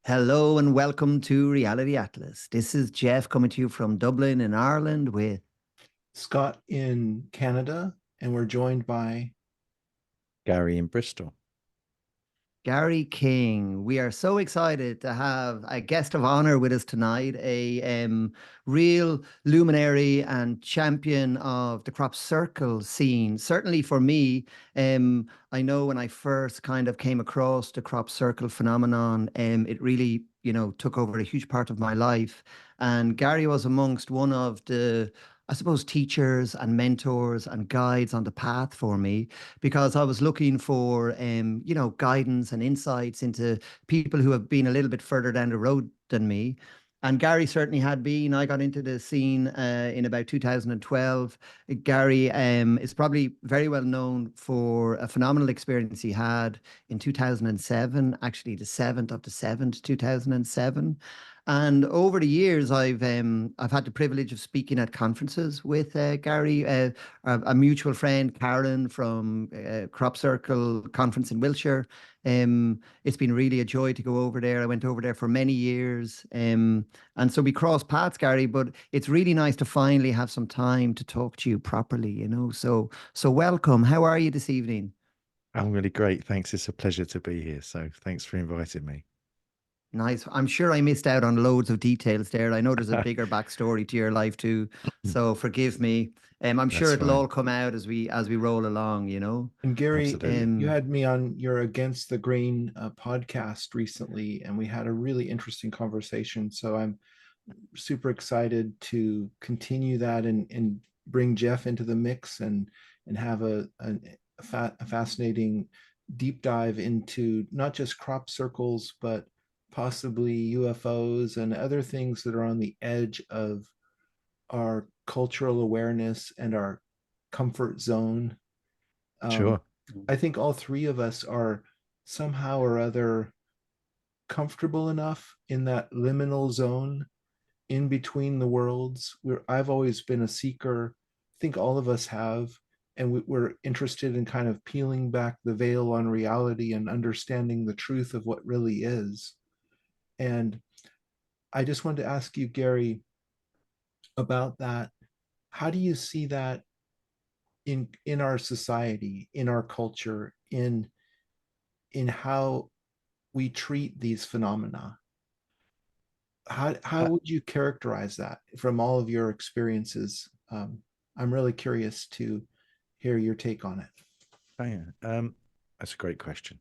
Hello and welcome to Reality Atlas. This is Jeff coming to you from Dublin in Ireland with Scott in Canada, and we're joined by Gary in Bristol. Gary King. We are so excited to have a guest of honor with us tonight, a real luminary and champion of the crop circle scene. Certainly for me, I know when I first kind of came across the crop circle phenomenon, it really, took over a huge part of my life. And Gary was amongst one of the, I suppose, teachers and mentors and guides on the path for me because I was looking for, guidance and insights into people who have been a little bit further down the road than me. And Gary certainly had been. I got into the scene in about 2012. Gary is probably very well known for a phenomenal experience he had in 2007, actually the 7th of the 7th, 2007. And over the years, I've had the privilege of speaking at conferences with Gary, a mutual friend, Karen from Crop Circle Conference in Wiltshire. It's been really a joy to go over there. I went over there for many years, and so we crossed paths, Gary. But it's really nice to finally have some time to talk to you properly. So welcome. How are you this evening? I'm really great. Thanks. It's a pleasure to be here. So thanks for inviting me. Nice. I'm sure I missed out on loads of details there. I know there's a bigger backstory to your life too, so forgive me. I'm sure That's it'll all fine. come out as we roll along. and Gary. Absolutely. You had me on your Against the Grain podcast recently, and we had a really interesting conversation. So I'm super excited to continue that and bring Jeff into the mix and have a fascinating deep dive into not just crop circles, but possibly UFOs and other things that are on the edge of our cultural awareness and our comfort zone. Um, Sure. I think all three of us are somehow or other comfortable enough in that liminal zone in between the worlds. Where I've always been a seeker. I think all of us have, and we're interested in kind of peeling back the veil on reality and understanding the truth of what really is. And I just wanted to ask you, Gary, about that. How do you see that in our society, in our culture, in how we treat these phenomena? How Uh, would you characterize that from all of your experiences? I'm really curious to hear your take on it. oh, yeah. That's a great question.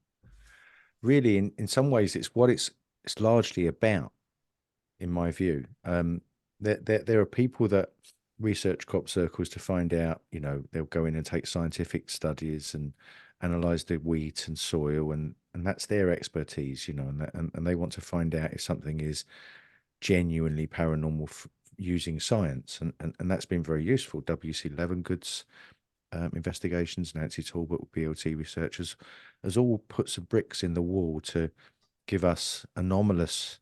Really, in some ways, it's what it's largely about, in my view. There are people that research crop circles to find out, they'll go in and take scientific studies and analyze the wheat and soil, and that's their expertise, and they want to find out if something is genuinely paranormal using science, and that's been very useful. W.C. Levengood's investigations, Nancy Talbot with BLT researchers, has all put some bricks in the wall to give us anomalous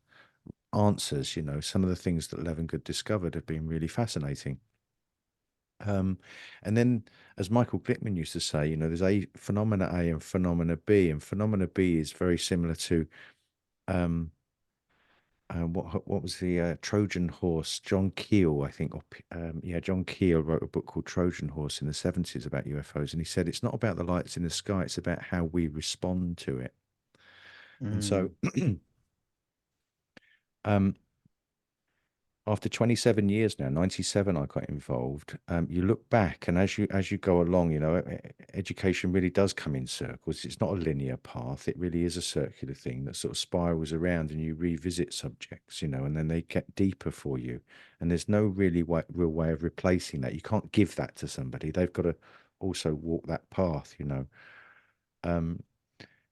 answers. Some of the things that Levengood discovered have been really fascinating. And then, as Michael Glickman used to say, there's a phenomena A and phenomena B, and phenomena B is very similar to um, what was the Trojan horse? John Keel, I think, John Keel wrote a book called Trojan Horse in the 70s about UFOs, and he said it's not about the lights in the sky; it's about how we respond to it. And so, Mm. um, after 27 years now, 97, I got involved. You look back, and as you go along, education really does come in circles. It's not a linear path. It really is a circular thing that sort of spirals around, and you revisit subjects, and then they get deeper for you. And there's no real way of replacing that. You can't give that to somebody. They've got to also walk that path. Um,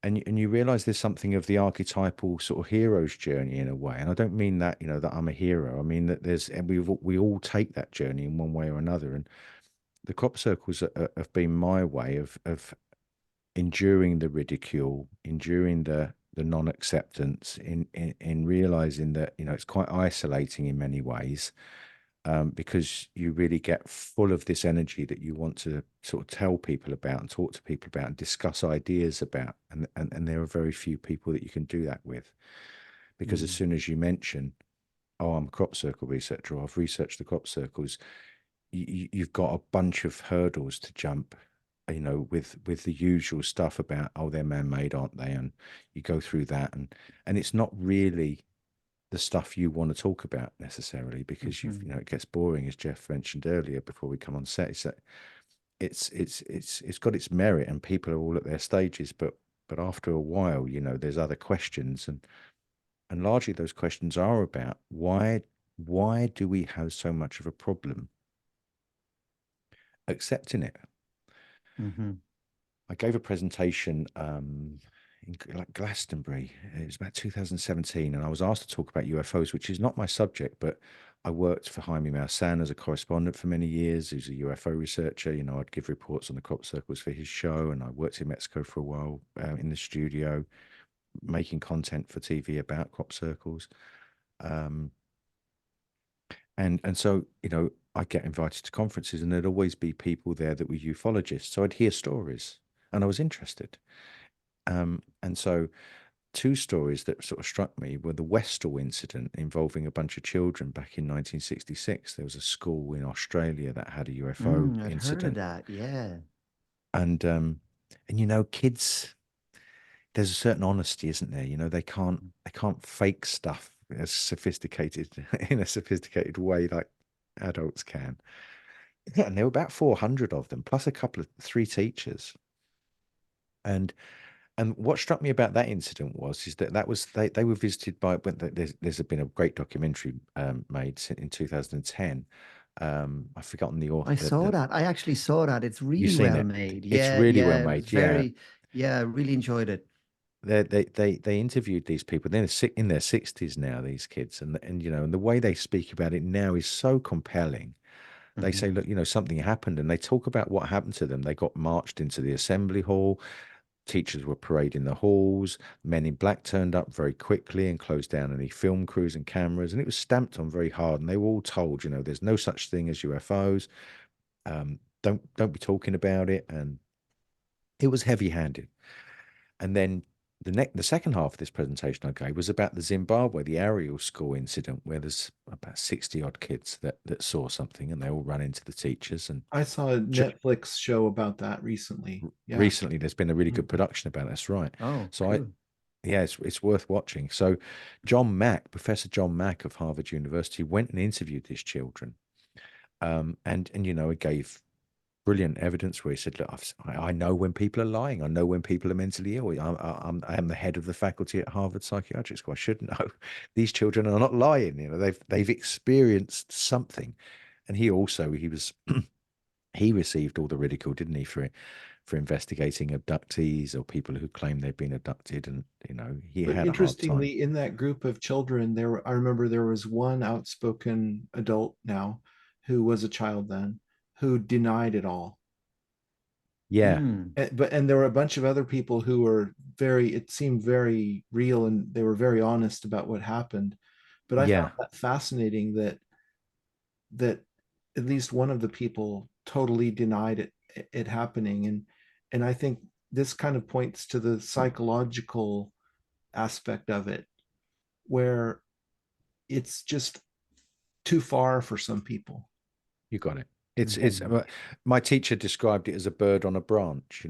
and you realize there's something of the archetypal sort of hero's journey in a way, and I don't mean that that I'm a hero. I mean that and we all take that journey in one way or another, and the crop circles have been my way of enduring the ridicule, enduring the non-acceptance, in realizing that it's quite isolating in many ways, because you really get full of this energy that you want to sort of tell people about and talk to people about and discuss ideas about. And there are very few people that you can do that with. because as soon as you mention, oh, I'm a crop circle researcher, or I've researched the crop circles, you've got a bunch of hurdles to jump, with the usual stuff about, oh, they're man-made, aren't they? And you go through that, and it's not really the stuff you want to talk about necessarily, because it gets boring, as Geoff mentioned earlier before we come on set. It's got its merit, and people are all at their stages, but after a while, there's other questions, and largely those questions are about why do we have so much of a problem accepting it? I gave a presentation in Glastonbury. It was about 2017, and I was asked to talk about UFOs, which is not my subject, but I worked for Jaime Maussan as a correspondent for many years. He was a UFO researcher. I'd give reports on the crop circles for his show, and I worked in Mexico for a while in the studio, making content for TV about crop circles. And so, I'd get invited to conferences, and there'd always be people there that were ufologists. So I'd hear stories, and I was interested. And so two stories that sort of struck me were the Westall incident involving a bunch of children back in 1966. There was a school in Australia that had a UFO I'd heard of incident. that, yeah. And kids, there's a certain honesty, isn't there? They can't fake stuff as sophisticated in a sophisticated way like adults can. Yeah, and there were about 400 of them, plus three teachers. And what struck me about that incident is that was they were visited by, there's been a great documentary made in 2010. I've forgotten the author. I saw that. I actually saw that. It's You've really seen well it. made. It's Yeah, really well yeah. It was made. Yeah. very, yeah, really enjoyed it. They interviewed these people. They're in their 60s now, these kids, and and the way they speak about it now is so compelling. They say, look, something happened, and they talk about what happened to them. They got marched into the assembly hall. Teachers were parading the halls. Men in black turned up very quickly and closed down any film crews and cameras, and it was stamped on very hard. And they were all told, there's no such thing as UFOs. Don't be talking about it. And it was heavy-handed. And then the second half of this presentation I gave was about the Zimbabwe, the Ariel school incident, where there's about 60 odd kids that saw something, and they all run into the teachers. And I saw a Netflix show about that recently. Yeah. Recently, there's been a really good production about it. That's right. Oh, so cool. it's worth watching. So Professor John Mack of Harvard University went and interviewed these children, and he gave brilliant evidence where he said, look, I know when people are lying. I know when people are mentally ill. I am the head of the faculty at Harvard Psychiatric School. I should know. These children are not lying. They've experienced something. And he received all the ridicule, didn't he, for investigating abductees or people who claim they've been abducted. And he But had a hard time. interestingly, in that group of children, I remember there was one outspoken adult now who was a child then, who denied it all. Yeah. And there were a bunch of other people who were it seemed very real, and they were very honest about what happened. But I found that fascinating that at least one of the people totally denied it happening. And I think this kind of points to the psychological aspect of it, where it's just too far for some people. You got it. It's my teacher described it as a bird on a branch.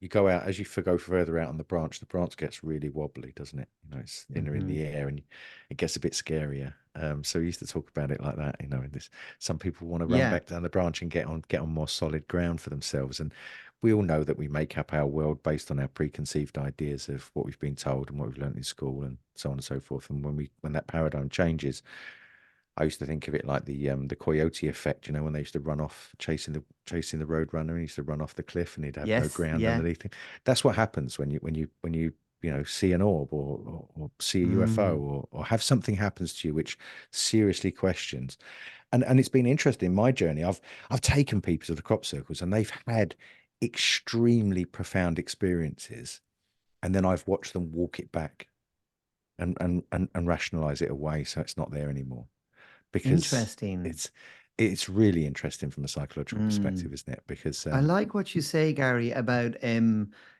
You go out, as you go further out on the branch gets really wobbly, doesn't it? It's thinner in the air, and it gets a bit scarier. So we used to talk about it like that. Some people want to run back down the branch and get on more solid ground for themselves. And we all know that we make up our world based on our preconceived ideas of what we've been told and what we've learned in school and so on and so forth. And when that paradigm changes, I used to think of it like the coyote effect, when they used to run off chasing the roadrunner, and he used to run off the cliff, and he'd have no ground underneath him. That's what happens when you see an orb or see a UFO or have something happens to you which seriously questions. And it's been interesting in my journey. I've taken people to the crop circles, and they've had extremely profound experiences, and then I've watched them walk it back and rationalize it away, so it's not there anymore. Because interesting. It's really interesting from a psychological perspective, isn't it? Because I like what you say, Gary, about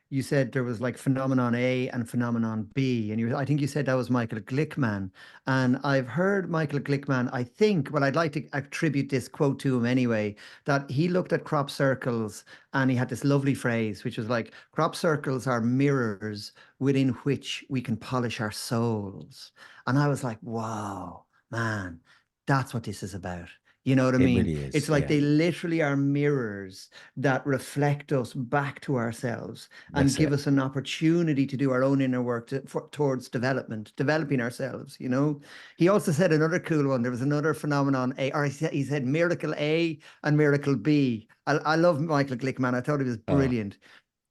you said there was like phenomenon A and phenomenon B, and I think you said that was Michael Glickman. And I've heard Michael Glickman, I think, well, I'd like to attribute this quote to him anyway, that he looked at crop circles and he had this lovely phrase, which was like, crop circles are mirrors within which we can polish our souls. And I was like, wow, man, that's what this is about. You know what I It mean? really is. It's like Yeah. they literally are mirrors that reflect us back to ourselves and That's give it. us an opportunity to do our own inner work towards developing ourselves. You know, he also said another cool one. There was another phenomenon A, or he said miracle A and miracle B. I love Michael Glickman. I thought he was Oh, brilliant.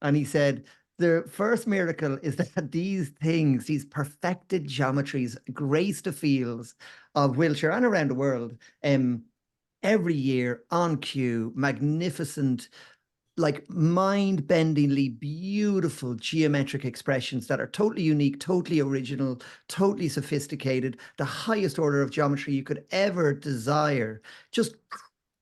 And he said, the first miracle is that these things, these perfected geometries, grace the fields of Wiltshire and around the world, every year on cue, magnificent, like mind-bendingly beautiful geometric expressions that are totally unique, totally original, totally sophisticated, the highest order of geometry you could ever desire, just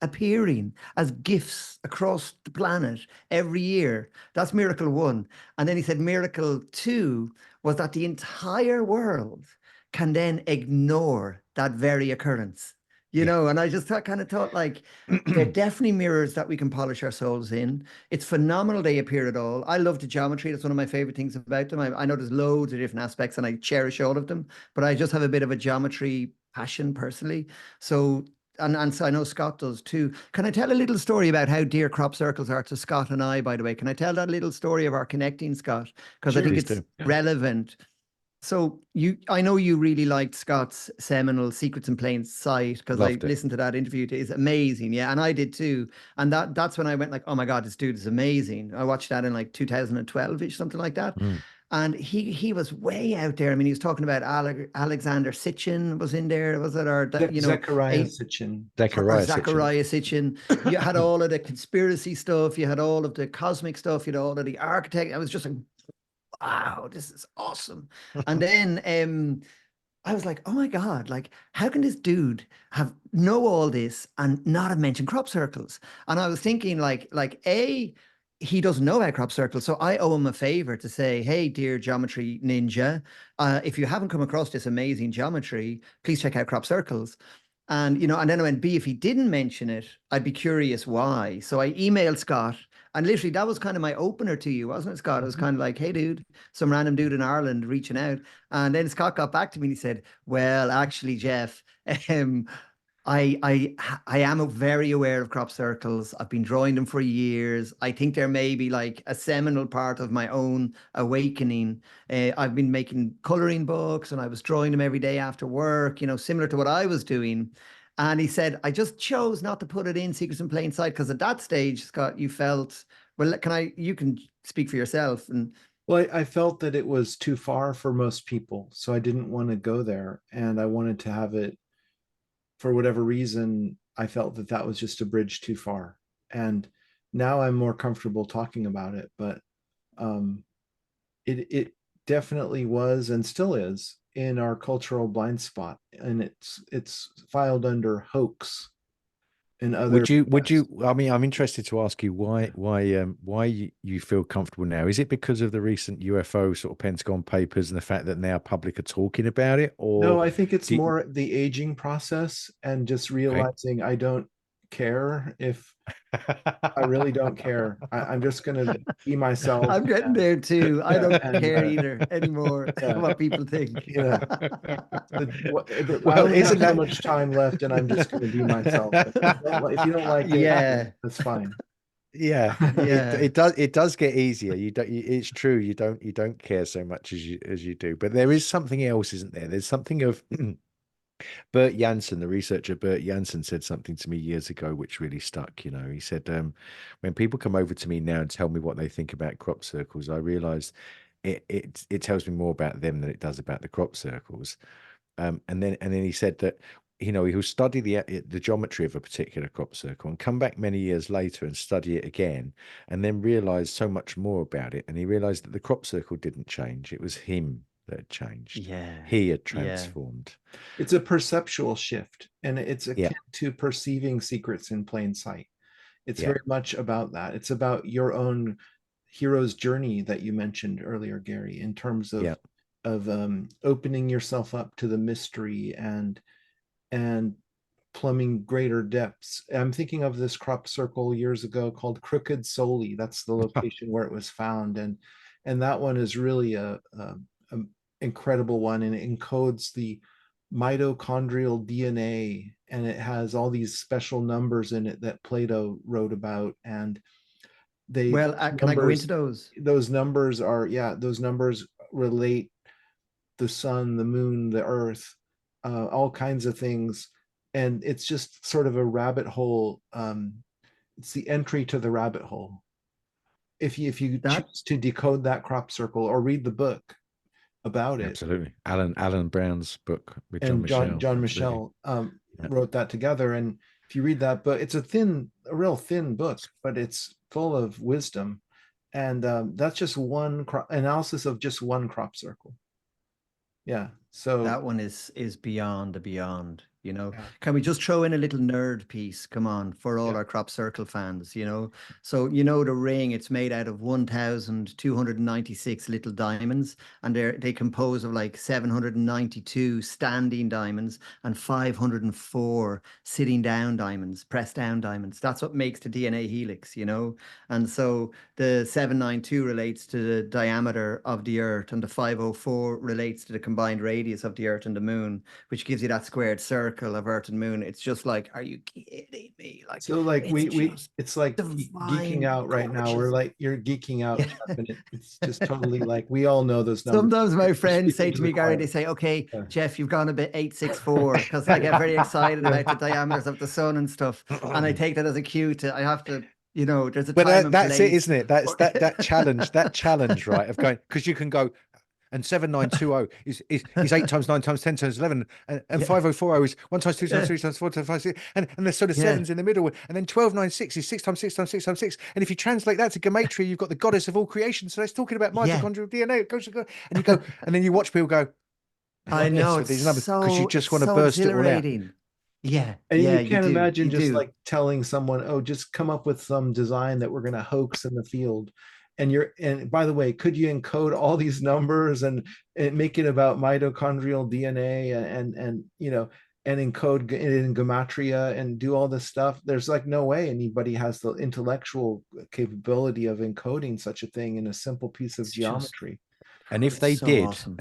appearing as gifts across the planet every year. That's miracle one. And then he said miracle two was that the entire world can then ignore that very occurrence. You yeah. know, and I just kind of thought like, they're definitely mirrors that we can polish our souls in. It's phenomenal they appear at all. I love the geometry. That's one of my favorite things about them. I know there's loads of different aspects and I cherish all of them, but I just have a bit of a geometry passion personally. So, and so I know Scott does too. Can I tell a little story about how dear crop circles are to Scott and I, by the way? Can I tell that little story of our connecting, Scott? Because I Sure. think Please it's do. Yeah. relevant. So I know you really liked Scott's seminal Secrets in Plain Sight because I Loved it. listened to that interview. It's amazing, yeah, and I did too. And that's when I went like, oh my God, this dude is amazing. I watched that in like 2012ish, something like that. Mm. And he was way out there. I mean, he was talking about Alexander Sitchin was in there. Was it our Zechariah eight Sitchin. or Zechariah Sitchin. Zachariah Sitchin? You had all of the conspiracy stuff. You had all of the cosmic stuff. You had all of the architect. I was just like, wow, this is awesome. And then I was like, oh my God, like, how can this dude know all this and not have mentioned crop circles? And I was thinking, he doesn't know about crop circles. So I owe him a favor to say, hey, dear geometry ninja, if you haven't come across this amazing geometry, please check out crop circles. And, and then I went, B, if he didn't mention it, I'd be curious why. So I emailed Scott. And literally, that was kind of my opener to you, wasn't it, Scott? It was kind of like, hey, dude, some random dude in Ireland reaching out. And then Scott got back to me and he said, well, actually, Geoff, um, I am very aware of crop circles. I've been drawing them for years. I think they're maybe like a seminal part of my own awakening. I've been making coloring books and I was drawing them every day after work, similar to what I was doing. And he said, I just chose not to put it in Secrets in Plain Sight because at that stage, Scott, you felt, well, you can speak for yourself. And Well, I felt that it was too far for most people, so I didn't want to go there, and I wanted to have it, for whatever reason, I felt that that was just a bridge too far. And now I'm more comfortable talking about it, but it definitely was and still is in our cultural blind spot, and it's filed under hoax and other. Would you, I mean, I'm interested to ask you why you feel comfortable now. Is it because of the recent UFO sort of Pentagon papers and the fact that now public are talking about it? Or No, I think it's do you, more the aging process and just okay. realizing I don't care if I really don't care. I'm just gonna be myself. I'm getting there too. I don't and care either anymore yeah, what people think. yeah. I Well, only isn't have so that much time left, and I'm just gonna be myself. If you don't like it, Yeah, that's fine. yeah, yeah. it does get easier. It's true, you don't care so much as you do. But there is something else, isn't there? There's something of Bert Janssen, the researcher Bert Janssen, said something to me years ago which really stuck. He said, when people come over to me now and tell me what they think about crop circles, I realize it tells me more about them than it does about the crop circles. And then he said that he'll study the geometry of a particular crop circle and come back many years later and study it again, and then realize so much more about it. And he realized that the crop circle didn't change; it was him that had changed. Yeah, He had yeah, transformed. It's a perceptual shift, and it's Yeah, akin to perceiving secrets in plain sight. It's yeah, very much about that. It's about your own hero's journey that you mentioned earlier, Gary, in terms Yeah. of opening yourself up to the mystery and plumbing greater depths. I'm thinking of this crop circle years ago called Crooked Soli. That's the location where it was found, and that one is really a incredible one, and it encodes the mitochondrial DNA, and it has all these special numbers in it that Plato wrote about, and Well, can I go into those? those numbers are, yeah, those numbers relate the sun, the moon, the earth, all kinds of things. And it's just sort of a rabbit hole. It's the entry to the rabbit hole. If you That choose to decode that crop circle or read the book about it, Absolutely. Alan Brown's book with John and Michelle. John Absolutely. Michelle Yeah. wrote that together. And if you read that book, it's a real thin book, but it's full of wisdom. And that's just one analysis of just one crop circle. Yeah. So that one is beyond the beyond, you know. yeah, Can we just throw in a little nerd piece? Come on, for all yeah. our crop circle fans, you know. So you know the ring, it's made out of 1,296 little diamonds, and they compose of like 792 standing diamonds and 504 sitting down diamonds, pressed down diamonds. That's what makes the DNA helix, you know. And so the 792 relates to the diameter of the Earth, and the 504 relates to the combined radius of the Earth and the Moon, which gives you that squared circle of Earth and Moon. It's just like, are you kidding me? Like, So like it's we just it's like geeking divine, out right now. We're gorgeous. like, you're geeking out, Jeff, and it's just totally like we all know those numbers. Sometimes my You're friends speaking say to to the me, Gary, choir. they say, okay, Yeah. Jeff, you've gone a bit 864, because I get very excited Yeah. about the diameters of the sun and stuff. And I take that as a cue to, I have to, you know, there's a But time and that's it, place. isn't it? That's that challenge, right? Of going, because you can go, and 7920 is 8 times 9 times 10 times 11, and Yeah, 5040 is 1 times 2 times yeah, 3 times 4 times 5 6, and there's sort of yeah, sevens in the middle, and then 1296 is 6 times 6 times 6 times 6. And if you translate that to gematria, you've got the goddess of all creation. So it's talking about yeah. mitochondrial DNA. It goes, and you go, and then you watch people go, I what know, this with these numbers, because you it's just want to so burst it all out. exhilarating. Yeah, And yeah, you you can't do, imagine you just do. like telling someone, oh, just come up with some design that we're going to hoax in the field. And by the way, could you encode all these numbers and make it about mitochondrial DNA and you know, and encode it in gematria and do all this stuff? There's like no way anybody has the intellectual capability of encoding such a thing in a simple piece of It's just, geometry. And if it's they so did, awesome.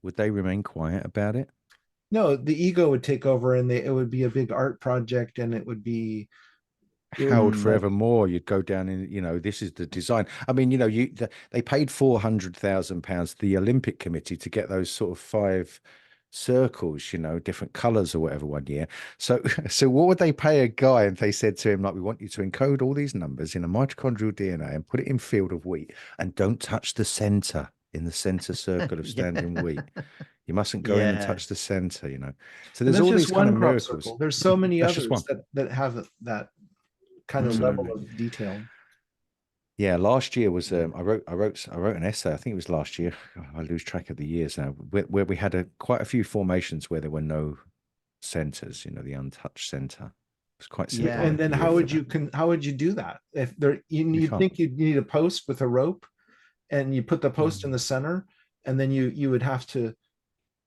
would they remain quiet about it? No, the ego would take over, and it would be a big art project, and it would be Held Mm, like, forevermore, you'd go down in, this is the design. I mean, they paid £400,000 to the Olympic Committee to get those sort of 5 circles, different colors or whatever one year. So, so what would they pay a guy if they said to him, like, we want you to encode all these numbers in a mitochondrial DNA and put it in field of wheat, and don't touch the center, in the center circle of yeah, standing wheat. You mustn't go in and yeah. touch the center. So and there's that's all just these kind one of crop miracles. circle. There's so many That's just others one. that have that kind of level Mm, Absolutely. of detail. Yeah, last year was I wrote an essay. I think it was last year. I lose track of the years now. Where we had quite a few formations where there were no centers. The untouched center. It was quite yeah, And symbolic then a year for that. how would you do that if there You you'd can't. think you'd need a post with a rope, and you put the post in Mm. the center, and then you would have to,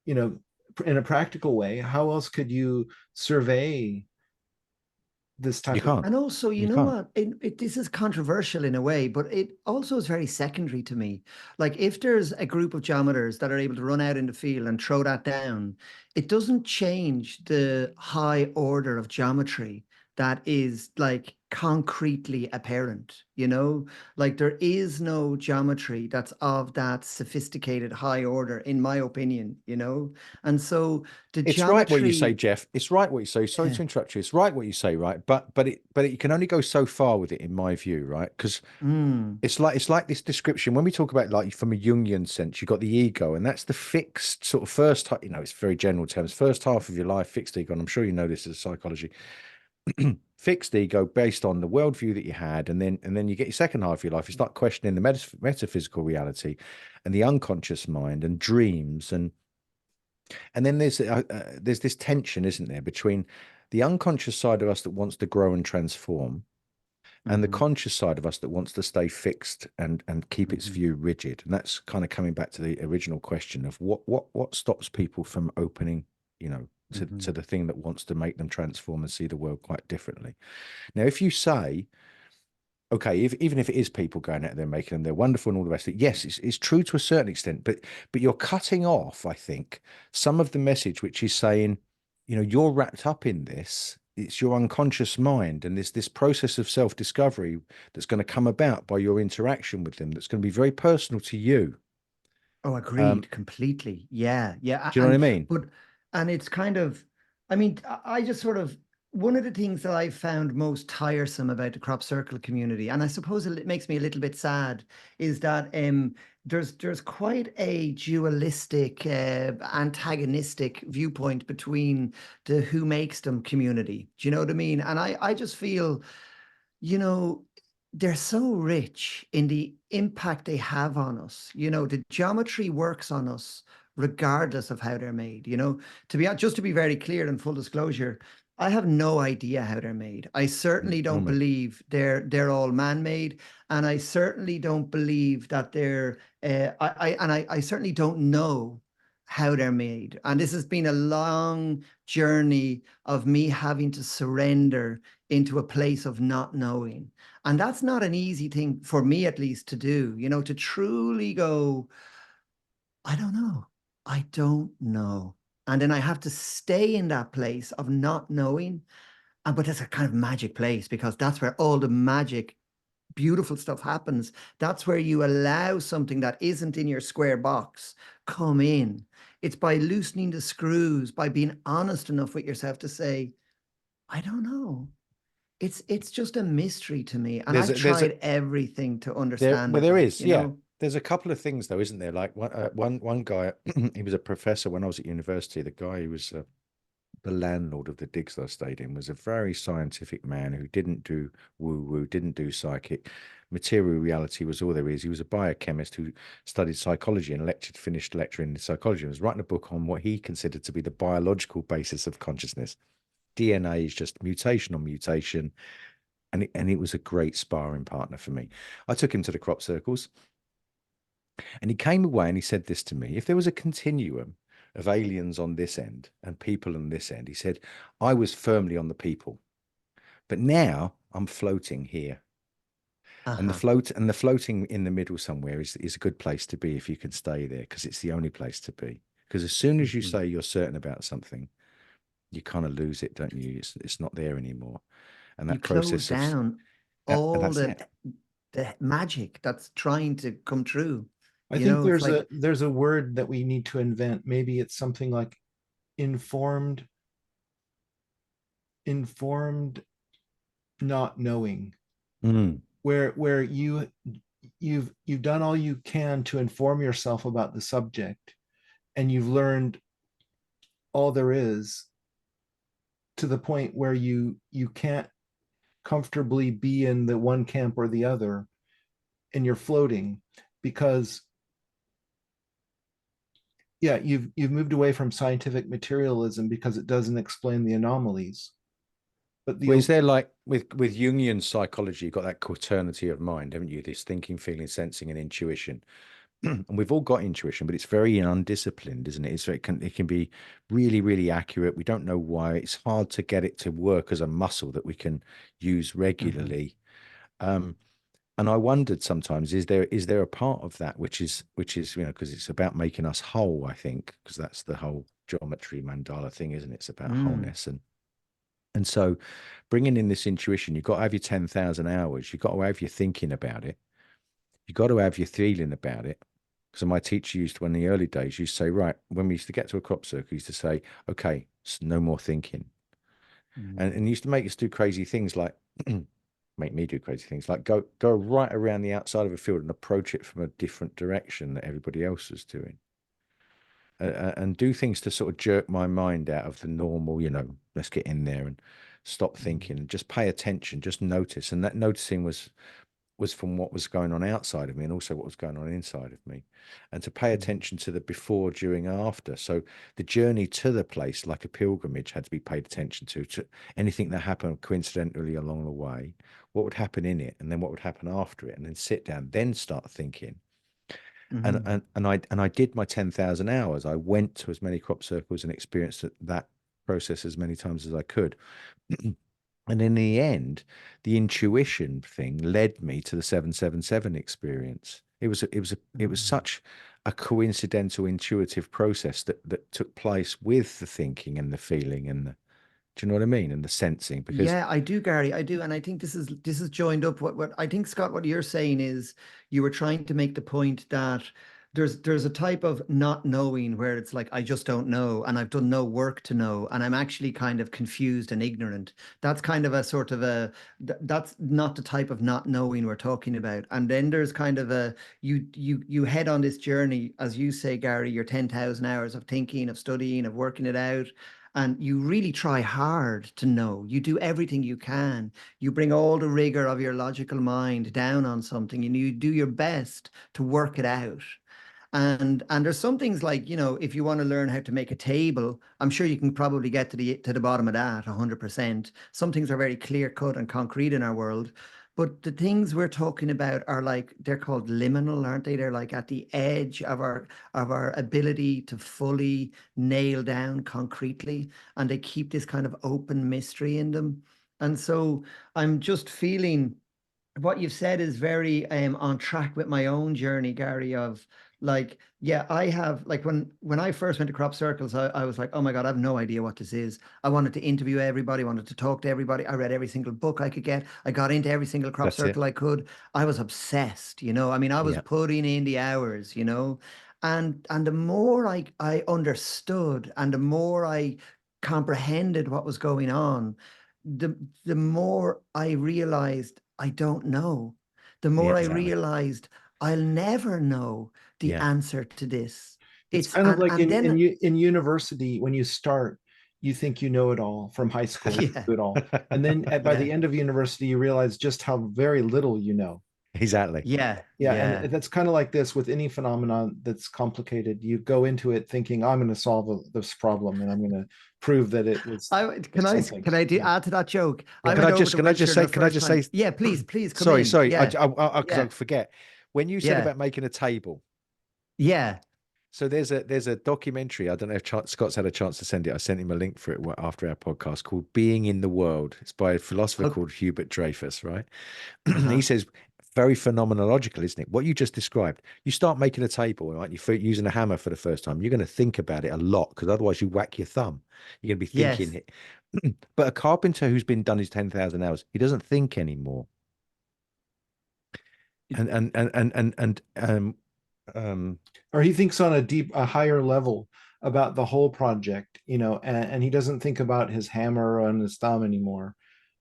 you know, in a practical way, how else could you survey this You type of? can't. and also, you You know can't. what? This is controversial in a way, but it also is very secondary to me. Like, if there's a group of geometers that are able to run out in the field and throw that down, it doesn't change the high order of geometry that is like concretely apparent, you know? Like, there is no geometry that's of that sophisticated high order, in my opinion, you know? And so the It's right what you say, geometry, Jeff. It's right what you say. Sorry yeah, to interrupt you. It's right what you say, right? But you can only go so far with it, in my view, right? Because mm, it's like this description when we talk about, like, from a Jungian sense, you've got the ego, and that's the fixed sort of first, it's very general terms, first half of your life, fixed ego. And I'm sure you know this as psychology. Fixed ego based on the worldview that you had, and then you get your second half of your life. You start questioning the metaphysical reality and the unconscious mind and dreams, and then there's this tension, isn't there, between the unconscious side of us that wants to grow and transform, and the Mhm. conscious side of us that wants to stay fixed and keep its Mhm. view rigid. And that's kind of coming back to the original question of what stops people from opening, you know, to Mhm. the thing that wants to make them transform and see the world quite differently. Now, if you say, okay, even if it is people going out there making them, they're wonderful and all the rest of it, yes, it's true to a certain extent, but you're cutting off, I think, some of the message which is saying, you know, you're wrapped up in this. It's your unconscious mind and this process of self-discovery that's going to come about by your interaction with them, that's going to be very personal to you. Oh, agreed, completely. Yeah, yeah. Do you know what I mean? But and it's kind of, I mean, I just sort of one of the things that I found most tiresome about the crop circle community, and I suppose it makes me a little bit sad, is that there's quite a dualistic, antagonistic viewpoint between the who makes them community. Do you know what I mean? And I just feel, you know, they're so rich in the impact they have on us. You know, the geometry works on us regardless of how they're made. You know, just to be very clear and full disclosure, I have no idea how they're made. I certainly Oh, don't mate. believe they're all man-made, and I certainly don't believe that they're. I certainly don't know how they're made. And this has been a long journey of me having to surrender into a place of not knowing. And that's not an easy thing for me, at least, to do, you know, to truly go, I don't know. I don't know. And then I have to stay in that place of not knowing. But that's a kind of magic place because that's where all the magic, beautiful stuff happens. That's where you allow something that isn't in your square box come in. It's by loosening the screws, by being honest enough with yourself to say, I don't know. It's just a mystery to me, and There's I've a, there's a, tried everything to There, understand well, it. there Like, is, you yeah. know, There's a couple of things though, isn't there? Like one guy, he was a professor when I was at university. The guy who was the landlord of the digs that I stayed in was a very scientific man who didn't do woo-woo, didn't do psychic. Material reality was all there is. He was a biochemist who studied psychology and finished lecturing in psychology and was writing a book on what he considered to be the biological basis of consciousness. DNA is just mutation on mutation, and it was a great sparring partner for me. I took him to the crop circles, and he came away and he said this to me: if there was a continuum of aliens on this end and people on this end, he said, I was firmly on the people, but now I'm floating here. And uh-huh. the floating in the middle somewhere is a good place to be if you can stay there, because it's the only place to be. Because as soon as you Mhm. say you're certain about something, you kind of lose it, don't you? It's not there anymore. And You that close process of down all that's it. the magic that's trying to come true. I You think know, it's like, there's a word that we need to invent. Maybe it's something like informed informed not knowing, Mm. where you've done all you can to inform yourself about the subject, and you've learned all there is, to the point where you can't comfortably be in the one camp or the other, and you're floating because, yeah, you've moved away from scientific materialism because it doesn't explain the anomalies. But Well, the is there, like with Jungian psychology, you've got that quaternity of mind, haven't you? This thinking, feeling, sensing, and intuition. And we've all got intuition, but it's very undisciplined, isn't it? It can be really, really accurate. We don't know why. It's hard to get it to work as a muscle that we can use mhm, regularly. Um, and I wondered sometimes, is there a part of that which is because it's about making us whole, I think, because that's the whole geometry mandala thing, isn't it? It's about mm, wholeness. And so bringing in this intuition, you've got to have your 10,000 hours. You've got to have your thinking about it. You've got to have your feeling about it. So my teacher used to, in the early days, used to say, right, when we used to get to a crop circle, he used to say, okay, no more thinking. And mm, he used to make us do crazy things like, make me do crazy things like go right around the outside of a field and approach it from a different direction that everybody else was doing. And do things to sort of jerk my mind out of the normal, let's get in there and stop mm, thinking and just pay attention, just notice. And that noticing was from what was going on outside of me and also what was going on inside of me. And to pay mm, attention to the before, during, after. So the journey to the place, like a pilgrimage, had to be paid attention to anything that happened coincidentally along the way. what would happen in it, and then what would happen after it, and then sit down, then start thinking. And Mhm. I did my 10,000 hours. I went to as many crop circles and experienced that process as many times as I could. And in the end, the intuition thing led me to the 777 experience. It was Mm. such a coincidental, intuitive process that took place with the thinking and the feeling and the, do you know what I mean? And the sensing, because Yeah, I do, Gary. I do, and I think this is joined up. What I think, Scott, what you're saying is you were trying to make the point that there's a type of not knowing where it's like I just don't know, and I've done no work to know, and I'm actually kind of confused and ignorant. That's kind of a sort of that's not the type of not knowing we're talking about. And then there's kind of a you head on this journey, as you say, Gary, your 10,000 hours of thinking, of studying, of working it out, and you really try hard to know. You do everything you can. You bring all the rigor of your logical mind down on something and you do your best to work it out. And there's some things like, if you want to learn how to make a table, I'm sure you can probably get to the bottom of that 100%. Some things are very clear cut and concrete in our world. But the things we're talking about are like they're called liminal, aren't they? They're like at the edge of our ability to fully nail down concretely, and they keep this kind of open mystery in them. And so I'm just feeling what you've said is very on track with my own journey, Gary, of like, yeah, I have like when I first went to crop circles, I was like, oh my God, I have no idea what this is. I wanted to interview everybody, wanted to talk to everybody. I read every single book I could get. I got into every single crop that's it. circle I could. I was obsessed, I mean, I was Yeah, putting in the hours, and the more I understood and the more I comprehended what was going on, the more I realized I don't know, the yeah, more I exactly. realized I'll never know the Yeah, answer to this. It's It's kind of like and then in university when you start, you think you know it all from high school, yeah, you know it all, and then by yeah, the end of university, you realize just how very little you know. exactly. yeah, Yeah, and yeah. that's kind of like this with any phenomenon that's complicated. You go into it thinking, I'm going to solve this problem, and I'm going to prove that it was I can I something. can I do, Yeah, add to that joke? I yeah. Can went I over just to can I just Wiltshire the say can I first just say time. Yeah, please come sorry, in. sorry, Yeah, because I yeah, forget when you said yeah, about making a table. yeah. So there's a documentary. I don't know if Scott's had a chance to send it. I sent him a link for it after our podcast called "Being in the World." It's by a philosopher Oh, called Hubert Dreyfus, right? He uh-huh. says very phenomenological, isn't it? What you just described. You start making a table, right? You're using a hammer for the first time. You're going to think about it a lot because otherwise you whack your thumb. You're going to be thinking Yes. it. But a carpenter who's been done his 10,000 hours, he doesn't think anymore. And um Or he thinks on a higher level about the whole project, and he doesn't think about his hammer on his thumb anymore.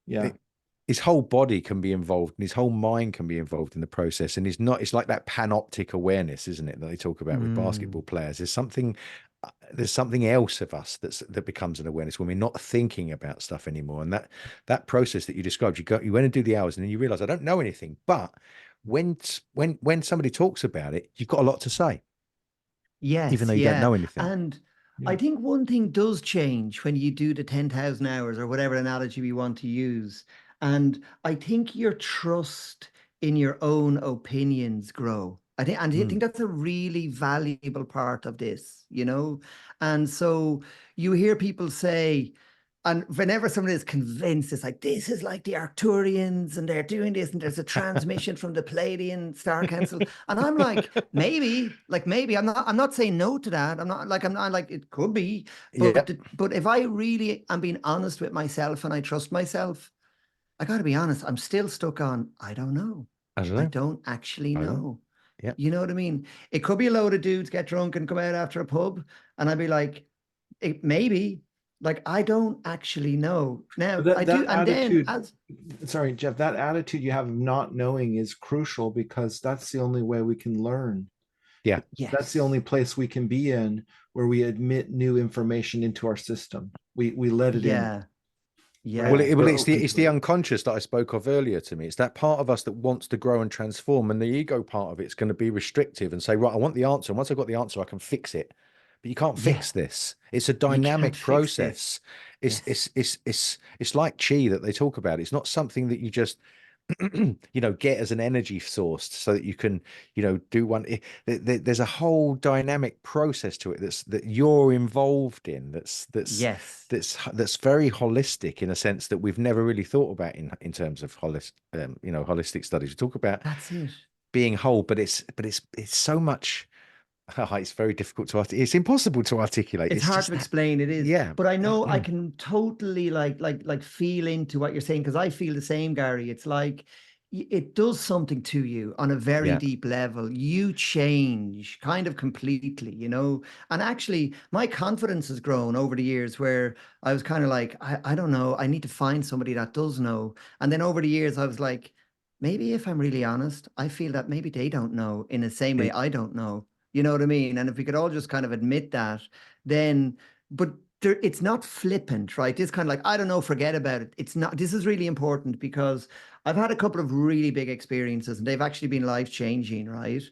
Yeah. it, his whole body can be involved and his whole mind can be involved in the process. And it's like that panoptic awareness, isn't it, that they talk about with basketball Mm. players. There's something else of us that becomes an awareness when we're not thinking about stuff anymore. And that process that you described, you went and do the hours and then you realize I don't know anything. But when somebody talks about it, you've got a lot to say, even though Yes, you don't yeah. know anything. And I Yeah. think one thing does change when you do the 10,000 hours or whatever analogy we want to use. And I think your trust in your own opinions grow. I think Mm. that's a really valuable part of this. And so you hear people say, and whenever someone is convinced, it's like, this is like the Arcturians and they're doing this, and there's a transmission from the Palladian Star Council. And I'm like, maybe I'm not saying no to that. I'm not like it could be, Yeah, but if I really am being honest with myself and I trust myself, I got to be honest. I'm still stuck on I don't know. I don't I know. don't actually I don't know. know. Yeah. You know what I mean? It could be a load of dudes get drunk and come out after a pub, and I'd be like, maybe. Like I don't actually know. Now I That do, and then attitude, as sorry, Jeff, that attitude you have of not knowing is crucial because that's the only way we can learn. Yeah. That's the only yes, place we can be in where we admit new information into our system. We let it in, yeah, right? Well, yeah, We're it's open the to it. unconscious that I spoke of earlier to me. It's that part of us that wants to grow and transform, and the ego part of it's going to be restrictive and say, right, I want the answer, and once I've got the answer, I can fix it. But you can't yeah. fix this. It's a You can't dynamic fix this. process. It's Yes. it's it's it's it's like chi that they talk about. It's not something that you just get as an energy source so that you can, do one. There's a whole dynamic process to it that you're involved in. Yes, That's very holistic in a sense that we've never really thought about in terms of holistic studies. We talk about that's it. being whole, but it's so much. It's very difficult to it's impossible to articulate. It's It's hard just to explain, it is. yeah. But I know I can totally like feel into what you're saying, because I feel the same, Gary. It's like it does something to you on a very Yeah. deep level. You change kind of completely, you know. And actually, my confidence has grown over the years, where I was kind of like, I don't know, I need to find somebody that does know. And then over the years, I was like, maybe if I'm really honest, I feel that maybe they don't know in the same way I don't know. You know what I mean? And if we could all just kind of admit that, then, but there, it's not flippant, right? It's kind of like, I don't know, forget about it. It's not, this is really important, because I've had a couple of really big experiences and they've actually been life changing, right?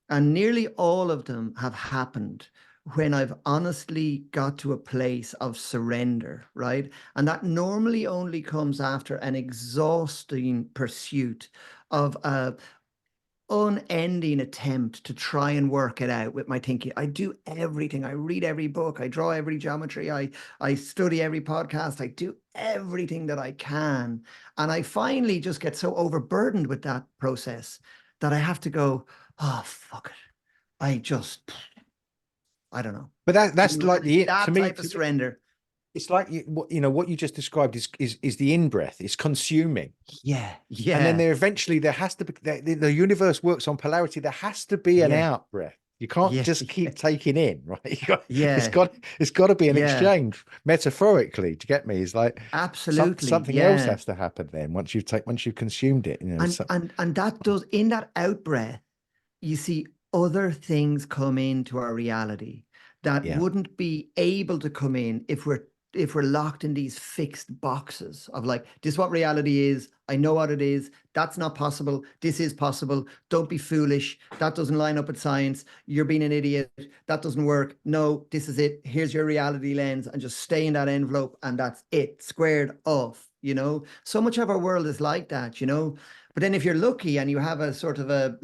And nearly all of them have happened when I've honestly got to a place of surrender, right? And that normally only comes after an exhausting pursuit of a unending attempt to try and work it out with my thinking. I do everything. I read every book. I draw every geometry. I study every podcast. I do everything that I can. And I finally just get so overburdened with that process that I have to go, oh, fuck it. I don't know. But that's like That to me. type of surrender. It's like what you just described is the in breath. It's consuming, Yeah. and then Yeah. there has to be the universe works on polarity. There has to be an Yeah. out breath. You can't Yeah. just keep taking in, right? Yeah. It's got to be an Yeah. exchange metaphorically. Do you get me? It's like Absolutely. something else Yeah. has to happen then once you've consumed it. And that does, in that out breath, you see other things come into our reality that Yeah. wouldn't be able to come in if we're locked in these fixed boxes of like, this is what reality is. I know what it is. That's not possible. This is possible. Don't be foolish. That doesn't line up with science. You're being an idiot. That doesn't work. No, this is it. Here's your reality lens, and just stay in that envelope, and that's it. Squared off, you know? So much of our world is like that, you know? But then if you're lucky and you have a sort of a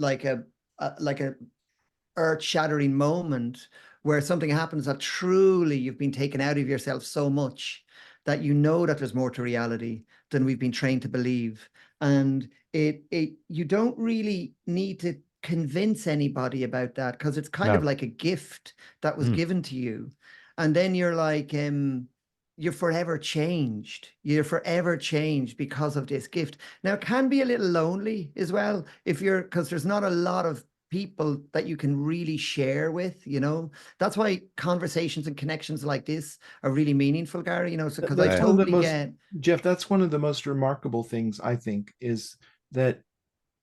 earth-shattering moment where something happens that truly you've been taken out of yourself so much that you know that there's more to reality than we've been trained to believe. And it you don't really need to convince anybody about that, because it's kind of No. like a gift that was given to you. And then you're like, you're forever changed. You're forever changed because of this gift. Now, it can be a little lonely as well, because there's not a lot of people that you can really share with, you know. That's why conversations and connections like this are really meaningful, Gary, you know, so because I That's one of the totally most, get. Geoff, that's one of the most remarkable things, I think, is that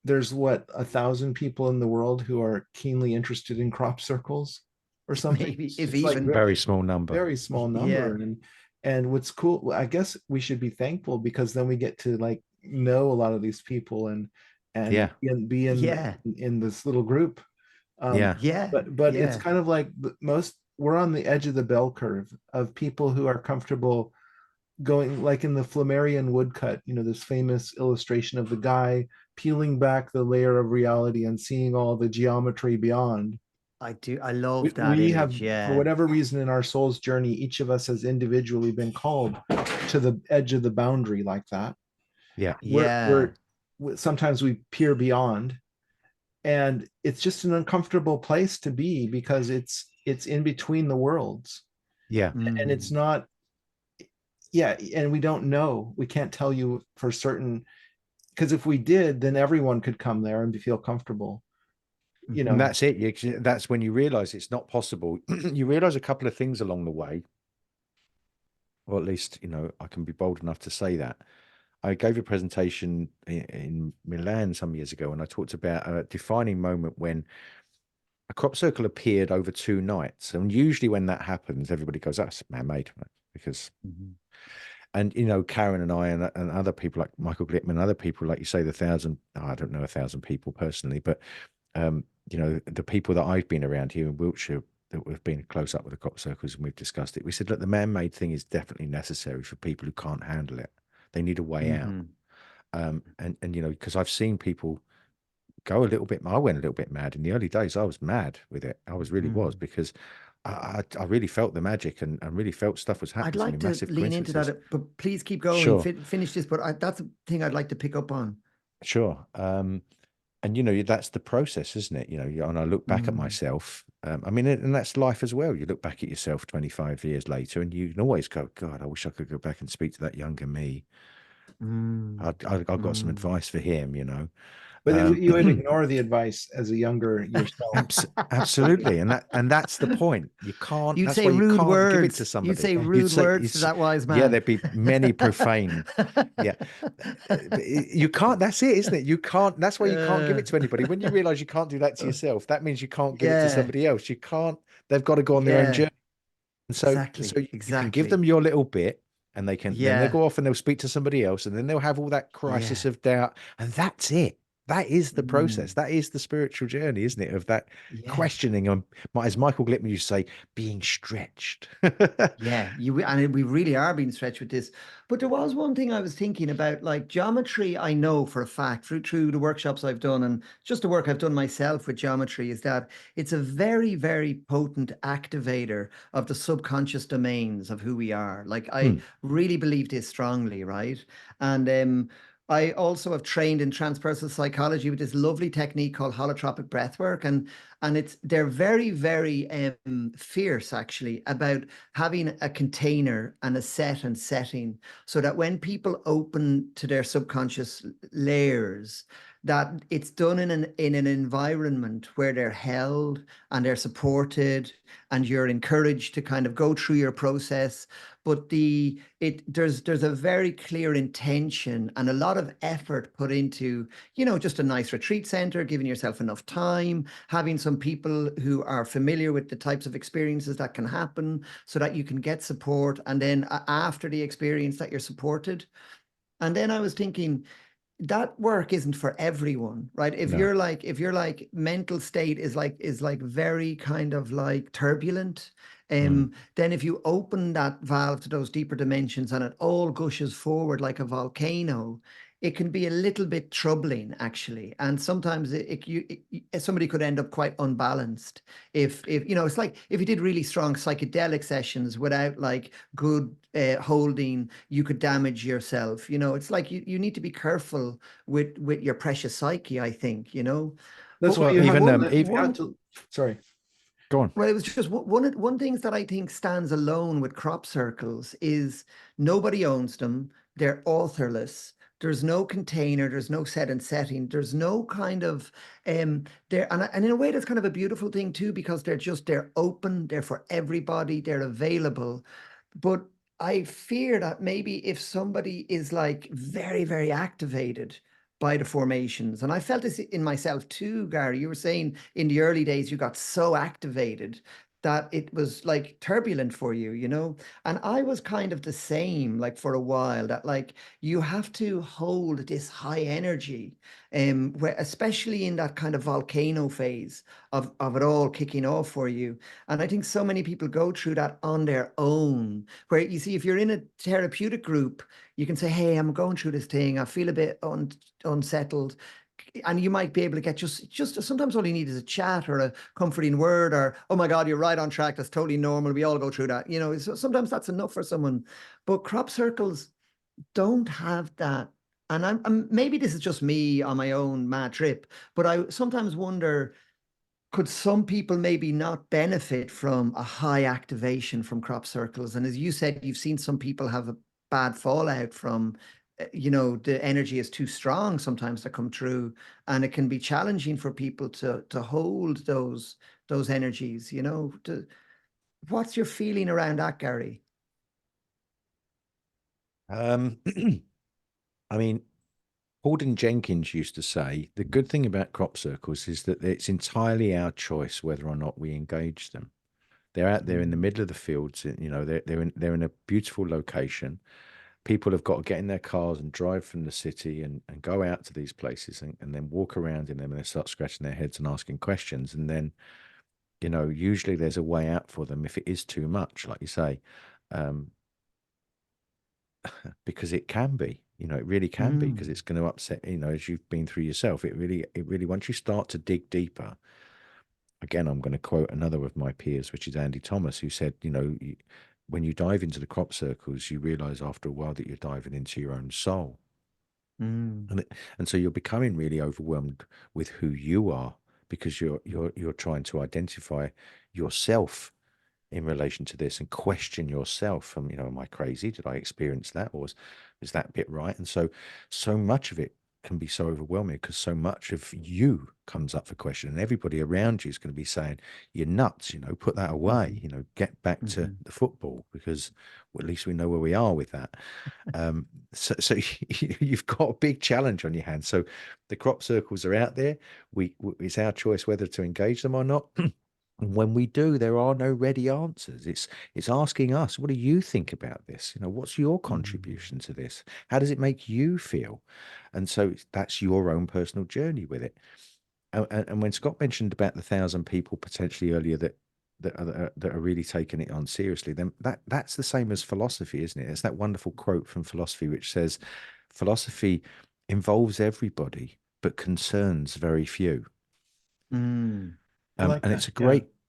there's 1,000 people in the world who are keenly interested in crop circles or something. Maybe, if It's like even. Very small number. very small Yeah. number. And what's cool, I guess we should be thankful, because then we get to like know a lot of these people and Yeah. be Yeah. in this little group. Yeah. Yeah. But it's Yeah. kind of like we're on the edge of the bell curve of people who are comfortable going, like in the Flammarion woodcut, this famous illustration of the guy peeling back the layer of reality and seeing all the geometry beyond. I do. I love that We have, image. for Yeah. whatever reason in our soul's journey, each of us has individually been called to the edge of the boundary like that. Yeah. Yeah. Sometimes we peer beyond, and it's just an uncomfortable place to be, because it's in between the worlds. Yeah. And it's not, yeah, and we don't know, we can't tell you for certain, because if we did, then everyone could come there and feel comfortable, And that's it. That's when you realize it's not possible. You realize a couple of things along the way, or at least, I can be bold enough to say that. I gave a presentation in Milan some years ago, and I talked about a defining moment when a crop circle appeared over 2 nights. And usually when that happens, everybody goes, that's man-made, right? Because and Karen and I and other people like Michael Glickman, other people, like you say, I don't know 1,000 people personally, but the people that I've been around here in Wiltshire that we've been close up with the crop circles, and we've discussed it. We said, look, the man-made thing is definitely necessary for people who can't handle it. They need a way out. And you know, because I've seen people go a little bit. I went a little bit mad in the early days. I was mad with it. I was really was, Mm. because I really felt the magic, and really felt stuff was I'd happening to me, like to massive lean into coincidences. that, but please keep going. Sure, Finish this, but that's a thing I'd like to pick up on. sure. And you know, that's the process, isn't it? You know, and I look back at Mm. myself. I mean, and that's life as well. You look back at yourself 25 years later, and you can always go, God, I wish I could go back and speak to that younger me. Mm. I've got some Mm. advice for him, you know. But Um, you would ignore the advice as a younger yourself. Absolutely, and that's the point. You can't. You'd That's say why you rude can't give it to words. You'd somebody. say You'd rude say, words to it's, that wise yeah, man. there'd be many profane. Yeah, but you can't. That's it, isn't it? You can't. That's why you can't give Uh, it to anybody. When you realize you can't do that to yourself, that means you can't give it to yeah, somebody else. You can't. They've got to go on their own yeah, journey. And so exactly, you can give them exactly. your little bit, and they can then they'll Yeah, go off and they'll speak to somebody else, and then they'll have all that crisis yeah, of doubt, and that's it. That is the process. mm, That is the spiritual journey, isn't it? Of that yeah. questioning, and as Michael Glickman used to say, being stretched. Yeah, and we really are being stretched with this. But there was one thing I was thinking about, like geometry. I know for a fact through the workshops I've done and just the work I've done myself with geometry is that it's a very, very potent activator of the subconscious domains of who we are. Like I Hmm. really believe this strongly, right? And I also have trained in transpersonal psychology with this lovely technique called holotropic breathwork, and they're very, very fierce actually about having a container and a set and setting so that when people open to their subconscious layers, that it's done in an environment where they're held and they're supported and you're encouraged to kind of go through your process. But there's a very clear intention and a lot of effort put into, just a nice retreat center, giving yourself enough time, having some people who are familiar with the types of experiences that can happen so that you can get support. And then after the experience that you're supported. And then I was thinking, that work isn't for everyone, right? No. If you're like mental state is like very kind of like turbulent, Hmm. then if you open that valve to those deeper dimensions and it all gushes forward like a volcano, it can be a little bit troubling actually. And sometimes somebody could end up quite unbalanced if it's like if you did really strong psychedelic sessions without like good holding, you could damage yourself. It's like you need to be careful with your precious psyche, I think. That's But why you have Even to, you've got one to, sorry. go on. well, it was just one things that I think stands alone with crop circles is nobody owns them. They're authorless. There's no container. There's no set and setting. There's no kind of there, and in a way that's kind of a beautiful thing too because they're open. They're for everybody. They're available. But I fear that maybe if somebody is like very, very activated by the formations, and I felt this in myself too, Gary. You were saying in the early days you got so activated that it was like turbulent for you. And I was kind of the same, like for a while, that like you have to hold this high energy, where especially in that kind of volcano phase of it all kicking off for you. And I think so many people go through that on their own, where you see, if you're in a therapeutic group, you can say, hey, I'm going through this thing. I feel a bit unsettled. And you might be able to get just sometimes all you need is a chat or a comforting word or, oh my God, you're right on track. That's totally normal. We all go through that. So sometimes that's enough for someone. But crop circles don't have that. And maybe this is just me on my own mad trip, but I sometimes wonder, could some people maybe not benefit from a high activation from crop circles? And as you said, you've seen some people have a bad fallout from, the energy is too strong sometimes to come through, and it can be challenging for people to hold those energies. What's your feeling around that, Gary? Um, I mean, Alden Jenkins used to say the good thing about crop circles is that it's entirely our choice whether or not we engage them. They're out there in the Mm, middle of the fields. They're in a beautiful location. People have got to get in their cars and drive from the city and go out to these places and then walk around in them, and they start scratching their heads and asking questions. And then, usually there's a way out for them if it is too much, like you say, um, because it can be. You know, it really can be, because it's going to upset, you know, as you've been through yourself, it really, once you start to dig deeper, again, I'm going to quote another of my peers, which is Andy Thomas, who said, you know, when you dive into the crop circles, you realize after a while that you're diving into your own soul. And so you're becoming really overwhelmed with who you are, because you're trying to identify yourself in relation to this and question yourself from, you know, am I crazy? Did I experience that? Or is that bit right? And so much of it can be so overwhelming, because so much of you comes up for question, and everybody around you is going to be saying, you're nuts, you know, put that away, you know, get back to the football, because at least we know where we are with that. So you've got a big challenge on your hands. So the crop circles are out there. It's our choice whether to engage them or not. And when we do, there are no ready answers. It's asking us, what do you think about this? You know, what's your contribution to this? How does it make you feel? And so that's your own personal journey with it. And when Scott mentioned about the 1,000 people potentially earlier that are really taking it on seriously, then that's the same as philosophy, isn't it? It's that wonderful quote from philosophy which says, philosophy involves everybody but concerns very few. I like And that.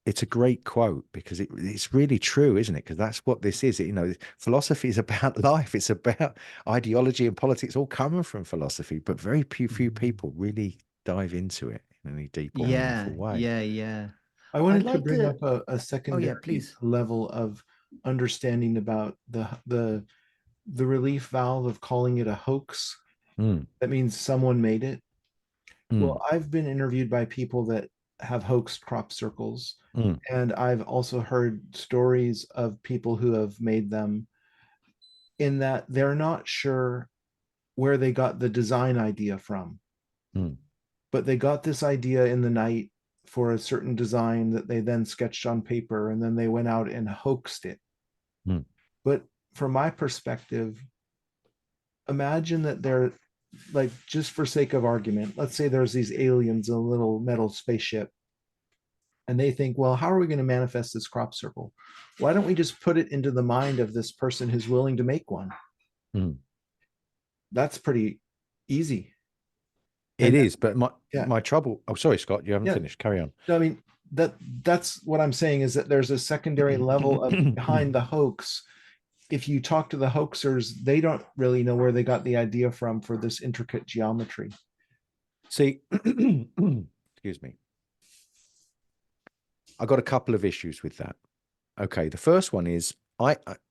it's a great quote, because it's really true, isn't it? Because that's what this is. You know, philosophy is about life. It's about ideology and politics, all coming from philosophy, but very few people really dive into it in any deep or meaningful way. Yeah. I I'd wanted to like bring to. up a secondary Please. level of understanding about the relief valve of calling it a hoax. That means someone made it. Well, I've been interviewed by people that have hoaxed crop circles, and I've also heard stories of people who have made them, in that they're not sure where they got the design idea from, but they got this idea in the night for a certain design that they then sketched on paper, and then they went out and hoaxed it. But from my perspective, imagine that they're, like, just for sake of argument, let's say there's these aliens in a little metal spaceship, and they think, well, how are we going to manifest this crop circle? Why don't we just put it into the mind of this person who's willing to make one? That's pretty easy. It is, but my trouble. Oh, sorry, Scott, you haven't finished. Carry on. No, I mean, that's what I'm saying, is that there's a secondary level of behind the hoax. If you talk to the hoaxers, they don't really know where they got the idea from for this intricate geometry. See, excuse me. I got a couple of issues with that. Okay, the first one is,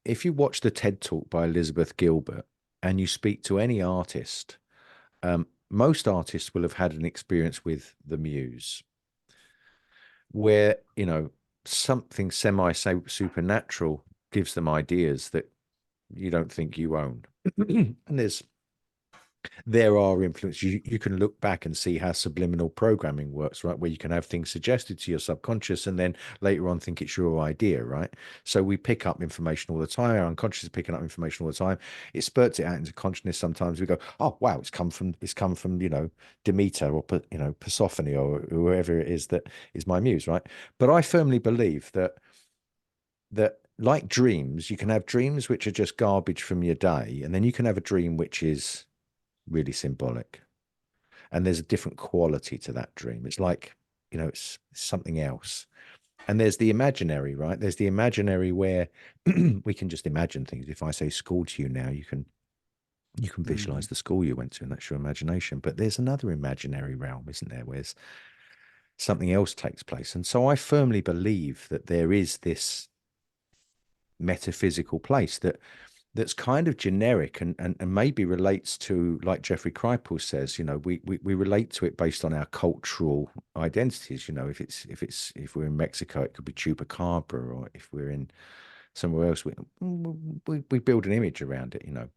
if you watch the TED Talk by Elizabeth Gilbert and you speak to any artist, most artists will have had an experience with the muse, where, you know, something semi-supernatural gives them ideas that you don't think you own. And there are influences. You can look back and see how subliminal programming works, right? Where you can have things suggested to your subconscious and then later on think it's your idea, right? So we pick up information all the time. Our unconscious is picking up information all the time. It spurts it out into consciousness. Sometimes we go, oh wow, it's come from you know, Demeter, or, you know, Persephone, or whoever it is that is my muse, right? But I firmly believe that like dreams, you can have dreams which are just garbage from your day, and then you can have a dream which is really symbolic, and there's a different quality to that dream. It's like, you know, it's something else. And there's the imaginary, right? There's the imaginary where we can just imagine things. If I say school to you now, you can visualize the school you went to, and that's your imagination. But there's another imaginary realm, isn't there, where something else takes place. And so I firmly believe that there is this metaphysical place that's kind of generic and maybe relates to, like Jeffrey Kripal says, you know, we relate to it based on our cultural identities. You know, if we're in Mexico, it could be chupacabra, or if we're in somewhere else, we build an image around it. You know,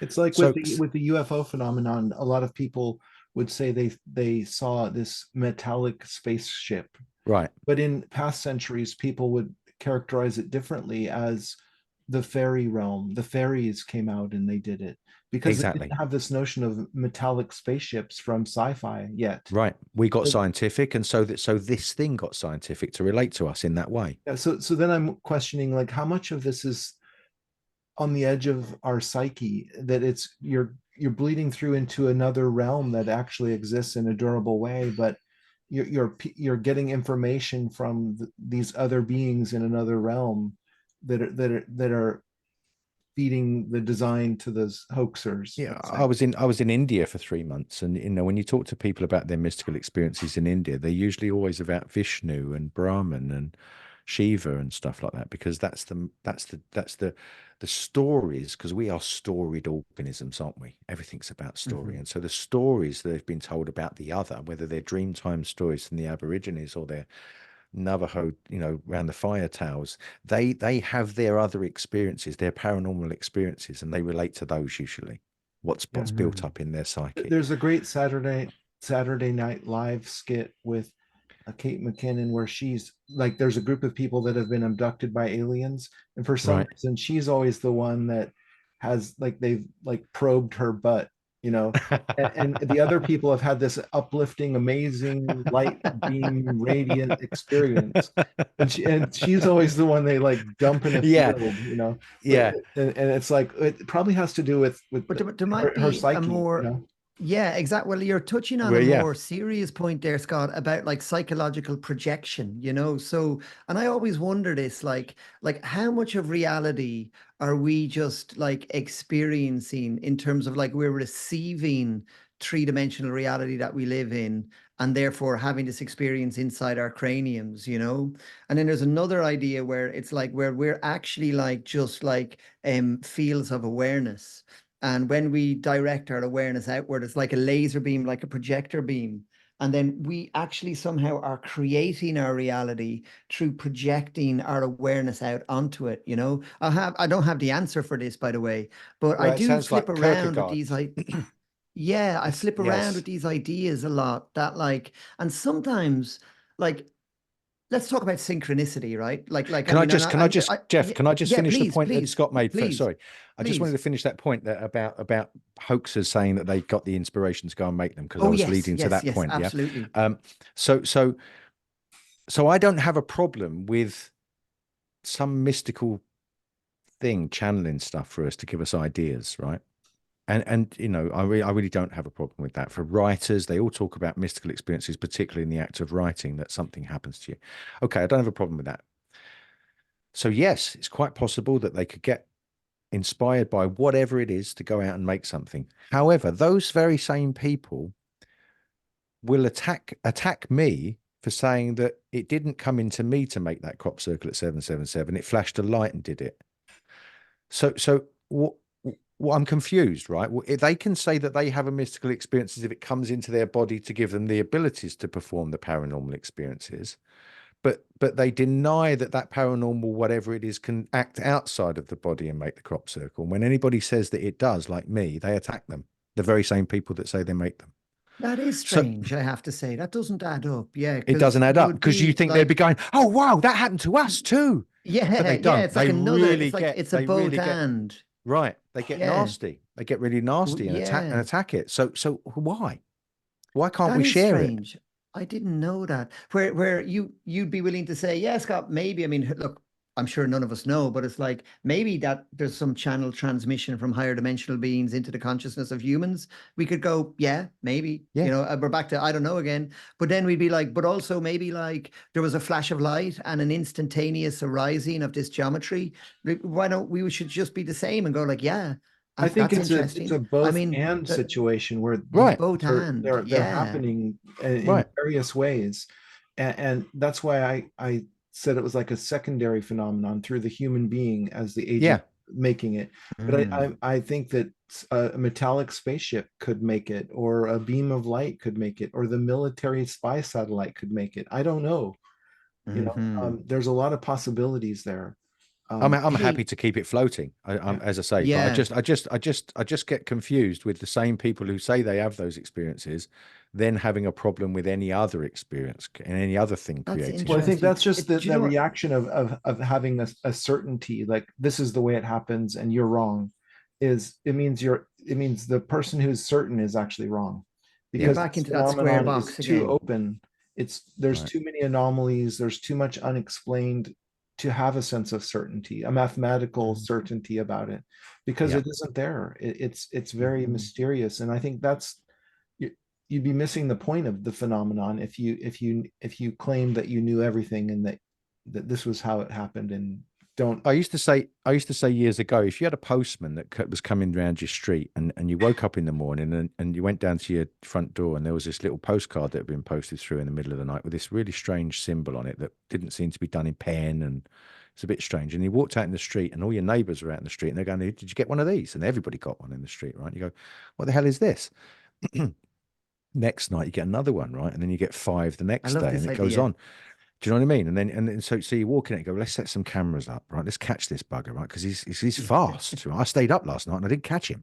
it's like with the UFO phenomenon. A lot of people would say they saw this metallic spaceship, right? But in past centuries, people would characterize it differently, as the fairy realm. The fairies came out and they did it, because they didn't have this notion of metallic spaceships from sci-fi yet. Right. We got scientific, and so this thing got scientific to relate to us in that way. Yeah. So then I'm questioning, like, how much of this is on the edge of our psyche, that you're you're bleeding through into another realm that actually exists in a durable way, but you're getting information from these other beings in another realm that are feeding the design to those hoaxers. Yeah, Let's I say. was in India for 3 months, and when you talk to people about their mystical experiences in India, they're usually always about Vishnu and Brahman and Shiva and stuff like that, because that's the stories, because we are storied organisms, aren't we? Everything's about story. Mhm. And so the stories that have been told about the other, whether they're Dreamtime stories from the Aborigines or they're Navajo, around the fire towers, they have their other experiences, their paranormal experiences, and they relate to those usually. What's Yeah. built Mhm. up in their psyche. There's a great Saturday Night Live skit with Kate McKinnon, where she's like, there's a group of people that have been abducted by aliens, and for some Right. reason she's always the one that has, like, they've like probed her butt, you know, and the other people have had this uplifting, amazing light beam radiant experience, and she's always the one they like dump in a Yeah, field, you know. But yeah. and it's like, it probably has to do with But there might her be a psyche, you more, know. yeah, exactly. Well, you're touching on Well, a yeah. more serious point there, Scott, about like psychological projection, you know? So, and I always wonder this, like how much of reality are we just like experiencing in terms of like we're receiving three-dimensional reality that we live in and therefore having this experience inside our craniums, you know? And then there's another idea where it's like where we're actually like just like fields of awareness. And when we direct our awareness outward, it's like a laser beam, like a projector beam. And then we actually somehow are creating our reality through projecting our awareness out onto it. You know, I don't have the answer for this, by the way, but I Well, it do sounds flip like around with Kierkegaard. these. Yeah, I flip around Yes. with these ideas a lot that like, and sometimes like, let's talk about synchronicity, right? I Can I mean, just, can I just, Jeff, yeah, can I just yeah, finish the please, point that please, Scott made first? please, Sorry. I just wanted please. to finish that point that about hoaxers saying that they got the inspiration to go and make them, because I Oh, was yes, leading to yes, that yes, point. Yeah. absolutely. Um, so, so, so I don't have a problem with some mystical thing channeling stuff for us to give us ideas, right? And I really don't have a problem with that. For writers, they all talk about mystical experiences, particularly in the act of writing, that something happens to you. Okay, I don't have a problem with that. So yes, it's quite possible that they could get inspired by whatever it is to go out and make something. However, those very same people will attack me for saying that it didn't come into me to make that crop circle at 777. It flashed a light and did it. So what I'm confused, right? Well, if they can say that they have a mystical experience if it comes into their body to give them the abilities to perform the paranormal experiences, but they deny that paranormal whatever it is can act outside of the body and make the crop circle. And when anybody says that it does, like me, they attack them. The very same people that say they make them. That is So strange, I have to say. That doesn't add up. Yeah, it because doesn't add you up, would because you be think they'd be like, going, "Oh wow, that happened to us too," but yeah, they yeah, don't. it's like another, it's like it's a They both really get and. right. They get Yeah. nasty. They get really nasty and Yeah. attack it. So why? Why can't That we is share it? strange. I didn't know that. Where you'd be willing to say, yeah, Scott, maybe. I mean, look, I'm sure none of us know, but it's like maybe that there's some channel transmission from higher dimensional beings into the consciousness of humans. We could go, yeah, maybe. Yeah. We're back to I don't know again. But then we'd be like, but also maybe like there was a flash of light and an instantaneous arising of this geometry. Why don't we should just be the same and go like, yeah, I think that's it's a interesting. I both mean, and situation where Right. both and they're yeah. happening in Right. various ways, and that's why I said it was like a secondary phenomenon through the human being as the agent Yeah. making it. But Mm. I think that a metallic spaceship could make it, or a beam of light could make it, or the military spy satellite could make it. I don't know. Hmm. There's a lot of possibilities there. I'm Hey, happy to keep it floating. Yeah. As I say, but yeah, I just get confused with the same people who say they have those experiences, then having a problem with any other experience and any other thing that's creating Well, I that. think interesting. that's just Do you the know what? reaction of having a certainty, like this is the way it happens and you're wrong, is it means the person who's certain is actually wrong, You're Yeah. because back this into that square phenomenon is box too again. open. There's Right. too many anomalies, there's too much unexplained to have a sense of certainty, a mathematical certainty about it, because Yeah. it isn't there. It's very mysterious, and I think that's you'd be missing the point of the phenomenon if you claim that you knew everything and that this was how it happened, and don't. I used to say years ago, if you had a postman that was coming around your street and you woke up in the morning and you went down to your front door and there was this little postcard that had been posted through in the middle of the night with this really strange symbol on it that didn't seem to be done in pen, and it's a bit strange. And you walked out in the street and all your neighbors were out in the street and they're going, "Did you get one of these?" And everybody got one in the street, right? You go, "What the hell is this?" Next night you get another one, right? And then you get five the I next love day this and it goes idea. on. Do you know what I mean? And then so you walk in and go, let's set some cameras up, right? Let's catch this bugger, right? Because he's fast. Right? I stayed up last night and I didn't catch him.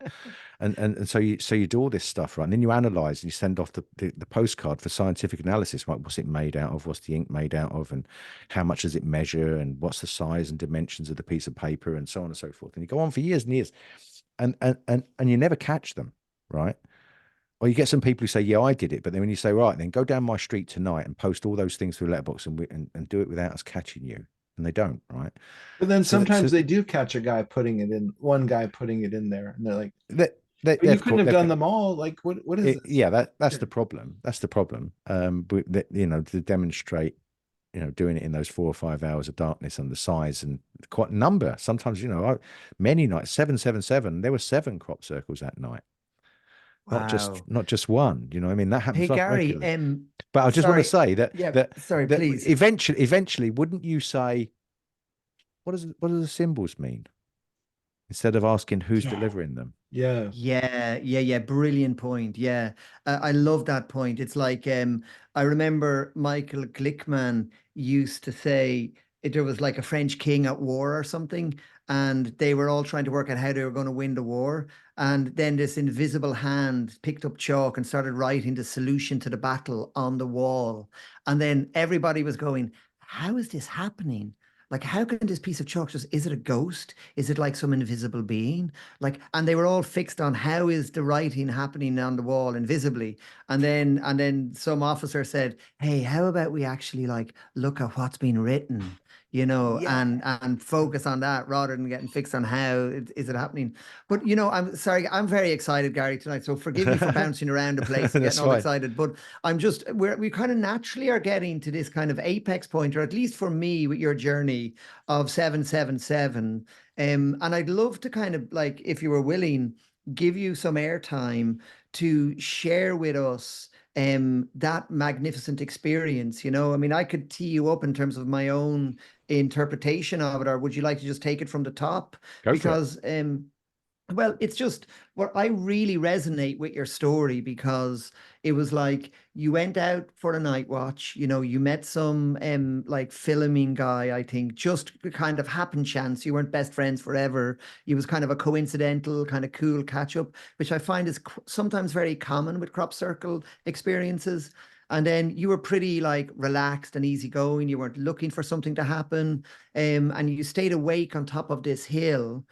And so you do all this stuff, right? And then you analyze and you send off the postcard for scientific analysis, right? What's it made out of? What's the ink made out of? And how much does it measure? And what's the size and dimensions of the piece of paper and so on and so forth. And you go on for years and years. And you never catch them, right? Or you get some people who say, "Yeah, I did it," but then when you say, "Right, then go down my street tonight and post all those things through Letterboxd and do it without us catching you," and they don't, right? But then So that sometimes so they do catch one guy putting it in there, and they're like, that "But you they've couldn't caught have done them all. Like, what is this?" yeah, that's the problem. That's the problem. But to demonstrate, doing it in those 4 or 5 hours of darkness and the size and quite number. Sometimes, many nights, 777. There were 7 crop circles that night. Wow. Not just one. I mean, that Hey happens Gary, regularly. But I just want to sorry. say that Yeah, that sorry, that please. eventually, wouldn't you say, what do the symbols mean, instead of asking who's Yeah. delivering them? Yeah. Yeah. Brilliant point. Yeah. I love that point. It's like I remember Michael Glickman used to say there was like a French king at war or something, and they were all trying to work out how they were going to win the war. And then this invisible hand picked up chalk and started writing the solution to the battle on the wall. And then everybody was going, "How is this happening? Like, how can this piece of chalk just, is it a ghost? Is it like some invisible being?" Like, and they were all fixed on how is the writing happening on the wall invisibly. And then some officer said, "Hey, how about we actually like look at what's been written, Yeah. and focus on that rather than getting fixed on how is it happening." But I'm sorry, I'm very excited, Gary, tonight. So forgive me for bouncing around the place and getting That's all fine. excited. But we kind of naturally are getting to this kind of apex point, or at least for me, with your journey of 777. And I'd love to kind of like, if you were willing, give you some airtime to share with us that magnificent experience. I mean, I could tee you up in terms of my own interpretation of it, or would you like to just take it from the top? Go for it. Because well, it's just what I really resonate with your story, because it was like you went out for a night watch, you met some like filming guy, I think, just kind of happen chance. You weren't best friends forever. It was kind of a coincidental, kind of cool catch up, which I find is sometimes very common with crop circle experiences. And then you were pretty like relaxed and easygoing. You weren't looking for something to happen. And you stayed awake on top of this hill,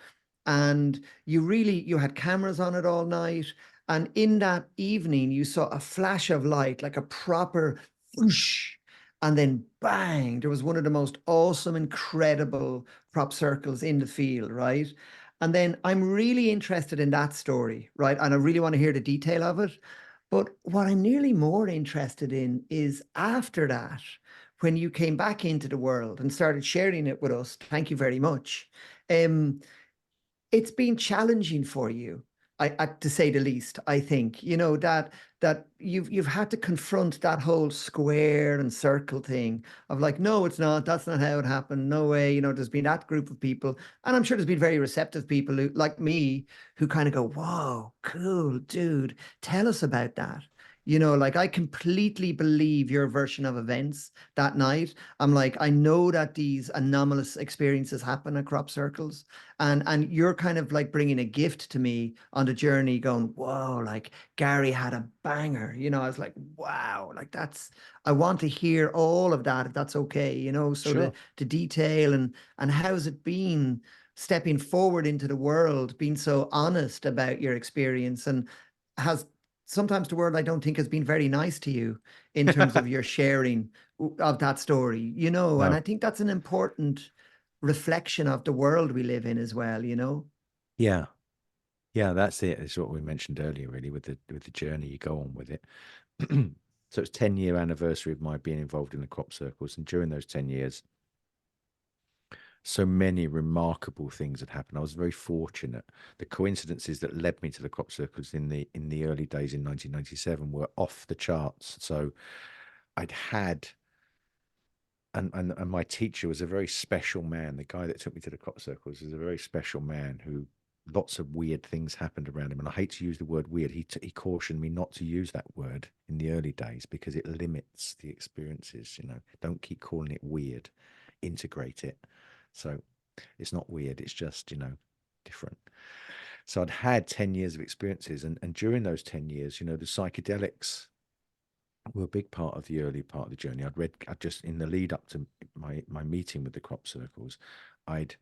and you had cameras on it all night. And in that evening you saw a flash of light, like a proper whoosh, and then bang, there was one of the most awesome, incredible crop circles in the field, right? And then I'm really interested in that story, right? And I really want to hear the detail of it. But what I'm nearly more interested in is after that, when you came back into the world and started sharing it with us, thank you very much. It's been challenging for you, to say the least. I think that you've had to confront that whole square and circle thing of like, no, it's not. That's not how it happened. No way. There's been that group of people, and I'm sure there's been very receptive people who, like me, who kind of go, "Whoa, cool, dude. Tell us about that." Like I completely believe your version of events that night. I'm like, I know that these anomalous experiences happen at crop circles, and you're kind of like bringing a gift to me on the journey, going, "Whoa, like Gary had a banger." I was like, "Wow, like I want to hear all of that if that's okay." So Sure. the detail, and how's it been stepping forward into the world, being so honest about your experience, and has sometimes the world, I don't think, has been very nice to you in terms of your sharing of that story. And No. I think that's an important reflection of the world we live in as well, you know? Yeah. Yeah, that's it. It's what we mentioned earlier, really, with the journey you go on with it. So it's 10-year anniversary of my being involved in the crop circles, and during those 10 years, so many remarkable things had happened. I was very fortunate. The coincidences that led me to the crop circles in the early days in 1997 were off the charts. So I'd had and my teacher was a very special man. The guy that took me to the crop circles was a very special man who lots of weird things happened around him. And I hate to use the word weird. He cautioned me not to use that word in the early days because it limits the experiences. You know, don't keep calling it weird. Integrate it. So it's not weird. It's just, you know, different. So I'd had 10 years of experiences. And during those 10 years, you know, the psychedelics were a big part of the early part of the journey. I just in the lead up to my meeting with the crop circles, I'd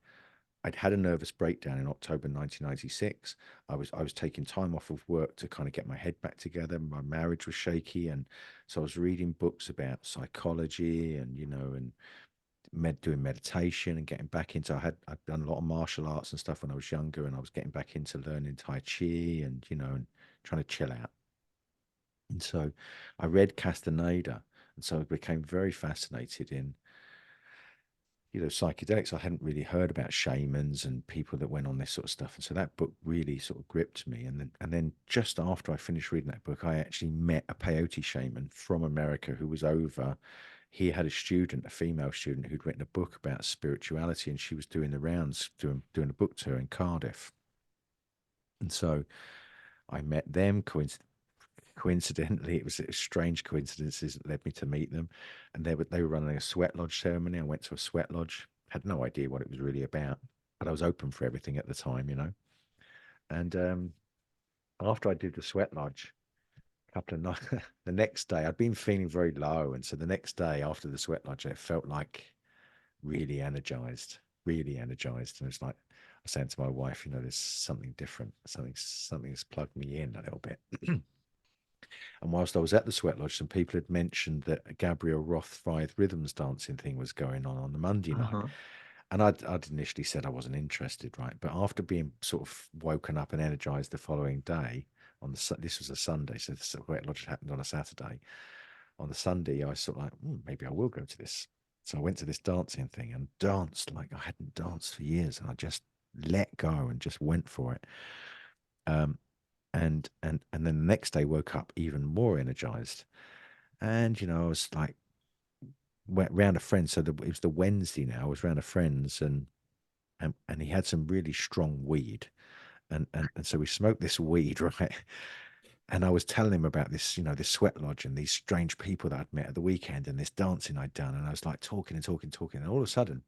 had a nervous breakdown in October 1996. I was taking time off of work to kind of get my head back together. My marriage was shaky, and so I was reading books about psychology and you know and doing meditation and getting back into. I'd done a lot of martial arts and stuff when I was younger, and I was getting back into learning Tai Chi and you know and trying to chill out. And so I read Castaneda, and so I became very fascinated in, you know, psychedelics. I hadn't really heard about shamans and people that went on this sort of stuff. And so that book really sort of gripped me. And then just after I finished reading that book, I actually met a peyote shaman from America who was over. He had a student, a female student, who'd written a book about spirituality, and she was doing the rounds, doing a book tour in Cardiff. And so I met them, coincidentally, it was strange coincidences that led me to meet them. And they were running a sweat lodge ceremony. I went to a sweat lodge, had no idea what it was really about, but I was open for everything at the time, you know. And after I did the sweat lodge, a couple of nights, the next day, I'd been feeling very low. And so the next day after the sweat lodge, I felt like really energized, really energized. And it's like, I said to my wife, you know, there's something different, something's plugged me in a little bit. And whilst I was at the sweat lodge, some people had mentioned that a Gabriel Roth rhythms dancing thing was going on the Monday night. Uh-huh. And I'd initially said I wasn't interested, right? But after being sort of woken up and energized the following day, this was a Sunday, so the sweat lodge happened on a Saturday. On the Sunday, I was sort of like, maybe I will go to this. So I went to this dancing thing and danced like I hadn't danced for years, and I just let go and just went for it. Um, and then the next day woke up even more energized. And you know, I was like went round a friend. So it was the Wednesday now. I was round a friend's, and he had some really strong weed, and so we smoked this weed, right? And I was telling him about this, you know, this sweat lodge and these strange people that I'd met at the weekend and this dancing I'd done. And I was like talking and talking, talking. And all of a sudden,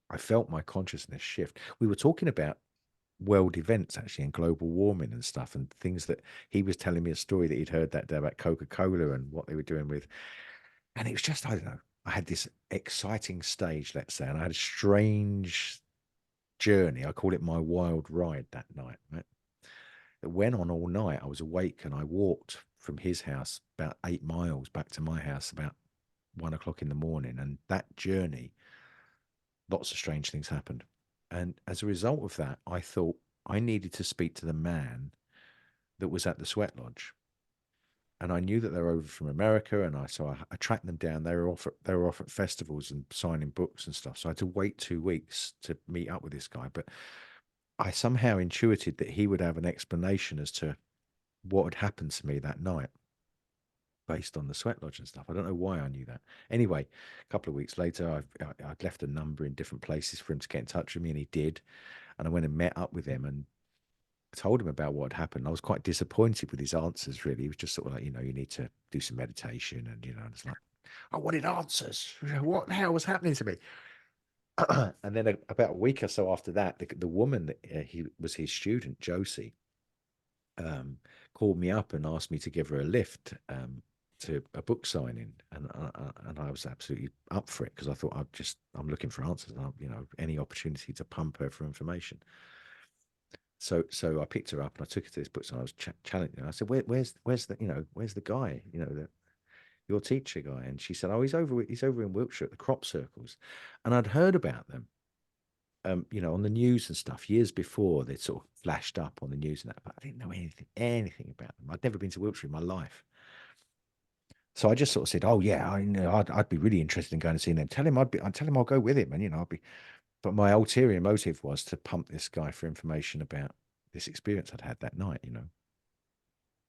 I felt my consciousness shift. We were talking about world events actually and global warming and stuff and things that he was telling me a story that he'd heard that day about Coca-Cola and what they were doing with. And it was just, I don't know, I had this exciting stage, let's say, and I had a strange journey. I call it my wild ride that night, right? It went on all night. I was awake and I walked from his house about 8 miles back to my house about 1 o'clock in the morning. And that journey, lots of strange things happened. And as a result of that, I thought I needed to speak to the man that was at the sweat lodge. And I knew that they were over from America, and I tracked them down. They were off at festivals and signing books and stuff. So I had to wait 2 weeks to meet up with this guy. But I somehow intuited that he would have an explanation as to what had happened to me that night based on the sweat lodge and stuff. I don't know why I knew that. Anyway, a couple of weeks later, I'd left a number in different places for him to get in touch with me, and he did. And I went and met up with him and told him about what had happened. I was quite disappointed with his answers, really. He was just sort of like, you know, you need to do some meditation. And, you know, it's like, I wanted answers. What the hell was happening to me? And then about a week or so after that, the woman that he was his student, Josie, called me up and asked me to give her a lift to a book signing, and I was absolutely up for it because I thought I'm looking for answers, and you know, any opportunity to pump her for information. So I picked her up and I took her to this book signing. I was challenging her. I said, where's the, you know, where's the guy, you know, that your teacher guy? And she said, oh, he's over in Wiltshire at the crop circles. And I'd heard about them, you know, on the news and stuff years before. They'd sort of flashed up on the news and that, but I didn't know anything about them. I'd never been to Wiltshire in my life. So I just sort of said, oh yeah, I know I'd be really interested in going to see them. I'd tell him I'll go with him. And, you know, but my ulterior motive was to pump this guy for information about this experience I'd had that night, you know.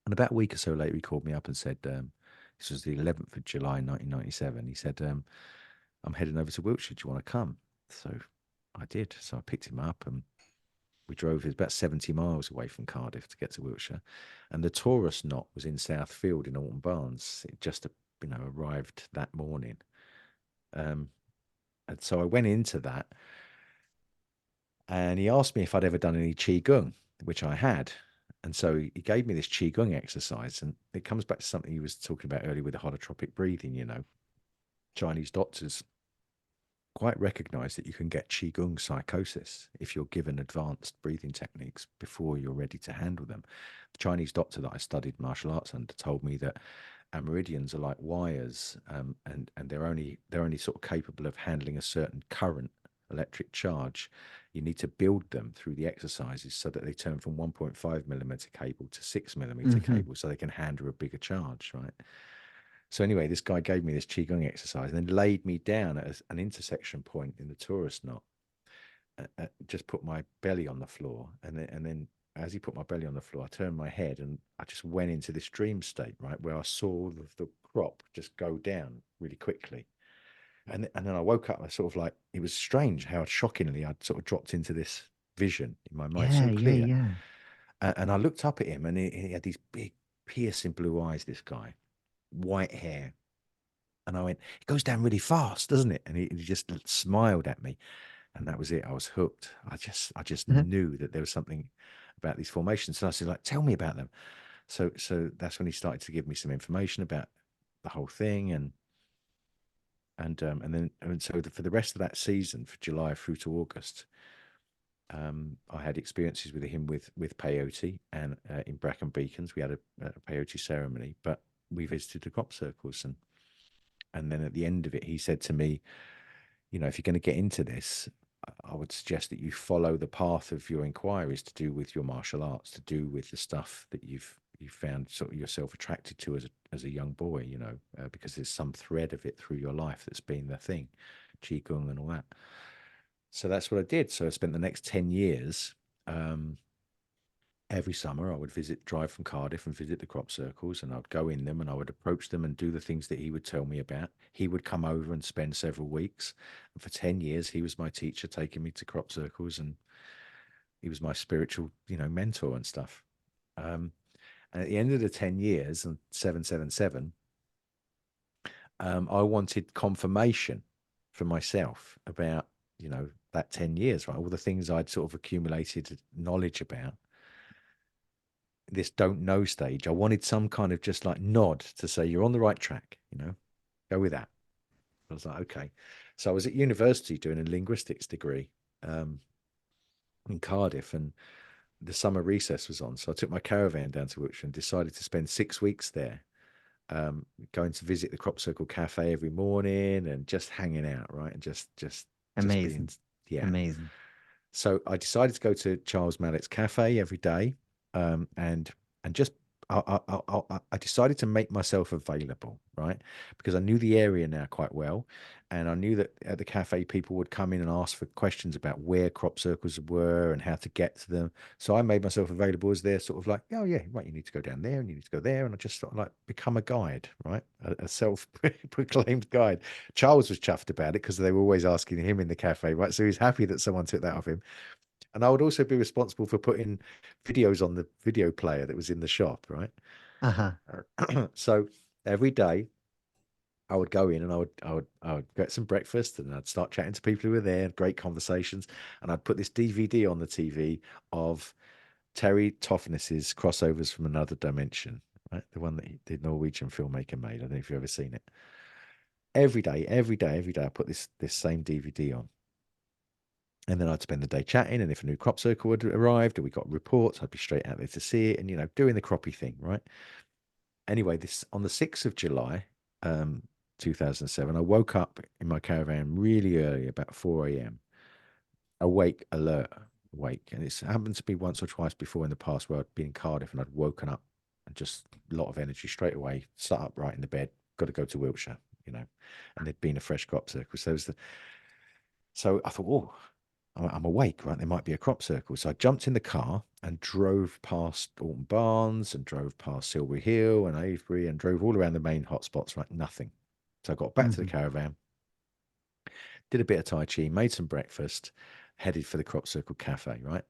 And about a week or so later, he called me up and said, this was the 11th of July, 1997. He said, I'm heading over to Wiltshire. Do you want to come? So I did. So I picked him up and we drove. It was about 70 miles away from Cardiff to get to Wiltshire. And the tourist knot was in Southfield in Alton Barnes. It just, you know, arrived that morning. And so I went into that and he asked me if I'd ever done any Qigong, which I had. And so he gave me this Qigong exercise, and it comes back to something he was talking about earlier with the holotropic breathing. You know, Chinese doctors quite recognize that you can get Qigong psychosis if you're given advanced breathing techniques before you're ready to handle them. The Chinese doctor that I studied martial arts under told me that our meridians are like wires, and they're only sort of capable of handling a certain current, electric charge. You need to build them through the exercises so that they turn from 1.5 millimeter cable to 6 millimeter cable, so they can handle a bigger charge, right? So anyway, this guy gave me this Qigong exercise and then laid me down at an intersection point in the tourist knot. Just put my belly on the floor, and then as he put my belly on the floor, I turned my head and I just went into this dream state, right, where I saw the crop just go down really quickly. And then I woke up, I sort of like, it was strange how shockingly I'd sort of dropped into this vision in my mind, so clear. Yeah. And I looked up at him and he had these big piercing blue eyes, this guy, white hair. And I went, it goes down really fast, doesn't it? And he just smiled at me. And that was it. I was hooked. I just knew that there was something about these formations. So I said, like, tell me about them. So that's when he started to give me some information about the whole thing. And so for the rest of that season, for July through to August, I had experiences with him with peyote, and in Brecon Beacons we had a peyote ceremony, but we visited the crop circles, and then at the end of it he said to me, you know, if you're going to get into this, I would suggest that you follow the path of your inquiries to do with your martial arts, to do with the stuff that you've found sort of yourself attracted to as a young boy, you know, because there's some thread of it through your life that's been the thing, Qigong and all that. So that's what I did. So I spent the next 10 years, every summer I would drive from Cardiff and visit the crop circles, and I'd go in them and I would approach them and do the things that he would tell me about. He would come over and spend several weeks. And for 10 years, he was my teacher, taking me to crop circles, and he was my spiritual, you know, mentor and stuff. And at the end of the 10 years and 777, I wanted confirmation for myself about, you know, that 10 years, right? All the things I'd sort of accumulated knowledge about. This don't know stage, I wanted some kind of just like nod to say, you're on the right track, you know, go with that. I was like, okay. So I was at university doing a linguistics degree in Cardiff, and the summer recess was on. So I took my caravan down to Wiltshire and decided to spend 6 weeks there, going to visit the Crop Circle Cafe every morning and just hanging out, right? And just Amazing. being, yeah. Amazing. So I decided to go to Charles Mallett's cafe every day, and just I decided to make myself available, right? Because I knew the area now quite well, and I knew that at the cafe people would come in and ask for questions about where crop circles were and how to get to them. So I made myself available as their sort of like, oh yeah, right, you need to go down there and you need to go there, and I just sort of like become a guide, right? A self-proclaimed guide. Charles was chuffed about it because they were always asking him in the cafe, right? So he was happy that someone took that off him. And I would also be responsible for putting videos on the video player that was in the shop, right? So every day I would go in and I would get some breakfast, and I'd start chatting to people who were there, great conversations, and I'd put this DVD on the TV of Terry Toffness's Crossovers from Another Dimension, right? The one that the Norwegian filmmaker made. I don't know if you've ever seen it. Every day, I put this same DVD on. And then I'd spend the day chatting, and if a new crop circle had arrived or we got reports, I'd be straight out there to see it and, you know, doing the croppy thing, right? Anyway, this on the 6th of July, um, 2007. I woke up in my caravan really early, about 4 a.m. Awake, alert, awake. And it's happened to me once or twice before in the past where I'd been in Cardiff and I'd woken up and just a lot of energy straight away, sat up right in the bed, got to go to Wiltshire, and there'd been a fresh crop circle. So I thought, oh, I'm awake, right? There might be a crop circle. So I jumped in the car and drove past Alton Barnes and drove past Silbury Hill and Avebury and drove all around the main hotspots, right? Nothing. So I got back to the caravan, did a bit of Tai Chi, made some breakfast, headed for the Crop Circle Cafe, right?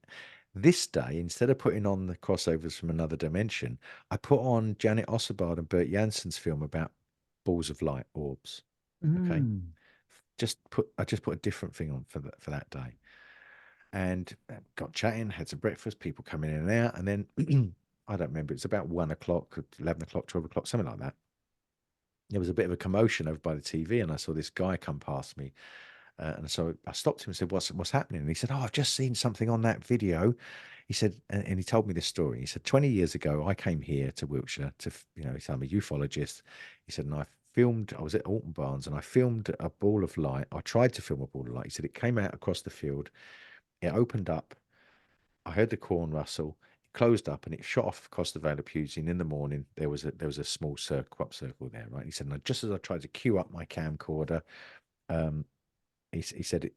This day, instead of putting on the crossovers from another dimension, I put on Janet Ossebard and Bert Janssen's film about balls of light, orbs. Okay. I just put a different thing on for that day. And got chatting, had some breakfast, people coming in and out. And then I don't remember, it's about 1 o'clock, 11 o'clock, 12 o'clock, something like that. There was a bit of a commotion over by the TV, and I saw this guy come past me. And so I stopped him and said, what's happening? And he said, oh, I've just seen something on that video. He said, and he told me this story. He said, 20 years ago, I came here to Wiltshire to, he's I'm a ufologist. He said, and I was at Alton Barnes and I filmed a ball of light. I tried to film a ball of light. He said, it came out across the field. It opened up. I heard the corn rustle. It closed up and it shot off across the Vale of Pewsey. And in the morning, there was a small crop circle there, right? He said, and just as I tried to cue up my camcorder, he said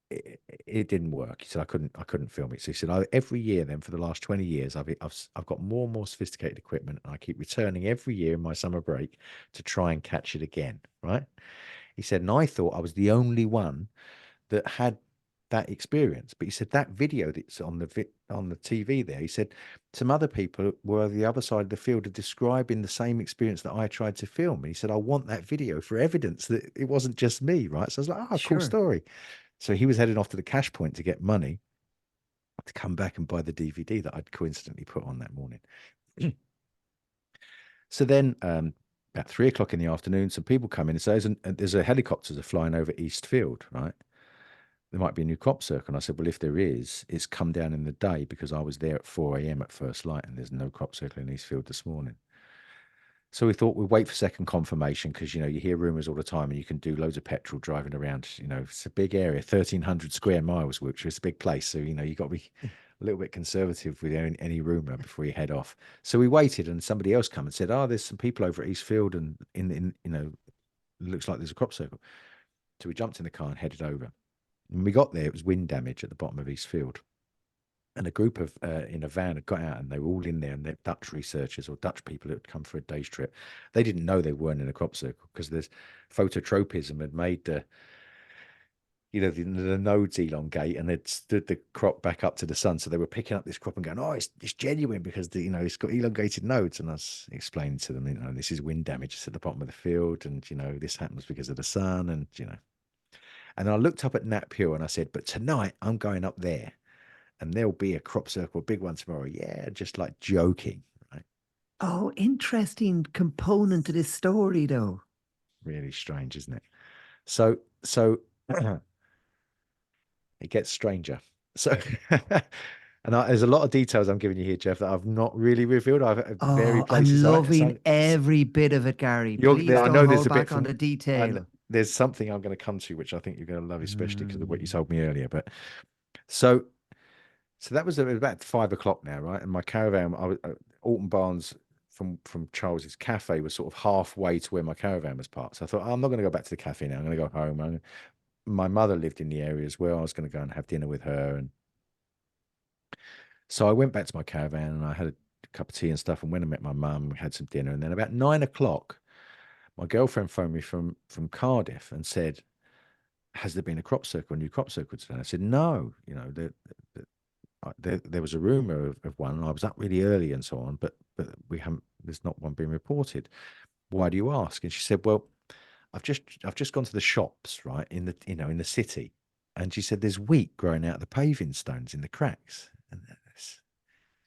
it didn't work. He said I couldn't film it. So he said every year then for the last 20 years I've got more and more sophisticated equipment, and I keep returning every year in my summer break to try and catch it again. Right? He said, and I thought I was the only one that had that experience. But he said that video that's on the TV there, he said some other people were the other side of the field are describing the same experience that I tried to film. And he said, I want that video for evidence that it wasn't just me, right? So I was like, oh, cool story. So he was heading off to the cash point to get money to come back and buy the DVD that I'd coincidentally put on that morning. So then about 3 o'clock in the afternoon, some people come in and say, there's a helicopter flying over East Field, right? There might be a new crop circle. And I said, well, if there is, it's come down in the day because I was there at 4 a.m. at first light and there's no crop circle in Eastfield this morning. So we thought we'd wait for second confirmation because, you hear rumors all the time and you can do loads of petrol driving around. It's a big area, 1,300 square miles, which is a big place. So, you've got to be a little bit conservative with any rumor before you head off. So we waited and somebody else come and said, oh, there's some people over at Eastfield and looks like there's a crop circle. So we jumped in the car and headed over. When we got there, it was wind damage at the bottom of Eastfield. And a group of, in a van had got out and they were all in there, and they're Dutch researchers or Dutch people who had come for a day's trip. They didn't know they weren't in a crop circle because there's phototropism had made the nodes elongate and had stood the crop back up to the sun. So they were picking up this crop and going, oh, it's genuine because it's got elongated nodes. And I was explaining to them, this is wind damage. It's at the bottom of the field and, this happens because of the sun and, And I looked up at Nat Hill and I said, but tonight I'm going up there and there'll be a crop circle, a big one tomorrow. Yeah, just like joking, right? Oh, interesting component to this story, though. Really strange, isn't it? So it gets stranger. So, and there's a lot of details I'm giving you here, Geoff, that I've not really revealed. I'm loving every bit of it, Gary. Please don't hold back on the detail. There's something I'm going to come to, which I think you're going to love, especially because of what you told me earlier. But so that was about 5 o'clock now, right? And my caravan, I was Alton Barnes from Charles's cafe was sort of halfway to where my caravan was parked. So I thought, I'm not going to go back to the cafe now. I'm going to go home. My mother lived in the area as well. I was going to go and have dinner with her. And so I went back to my caravan and I had a cup of tea and stuff. And when I met my mum, we had some dinner. And then about 9 o'clock, my girlfriend phoned me from Cardiff and said, has there been a crop circle, a new crop circle today? I said, no, there was a rumor of one, and I was up really early and so on, but there's not one being reported. Why do you ask? And she said, well, I've just gone to the shops, right, in the city. And she said, there's wheat growing out of the paving stones in the cracks. And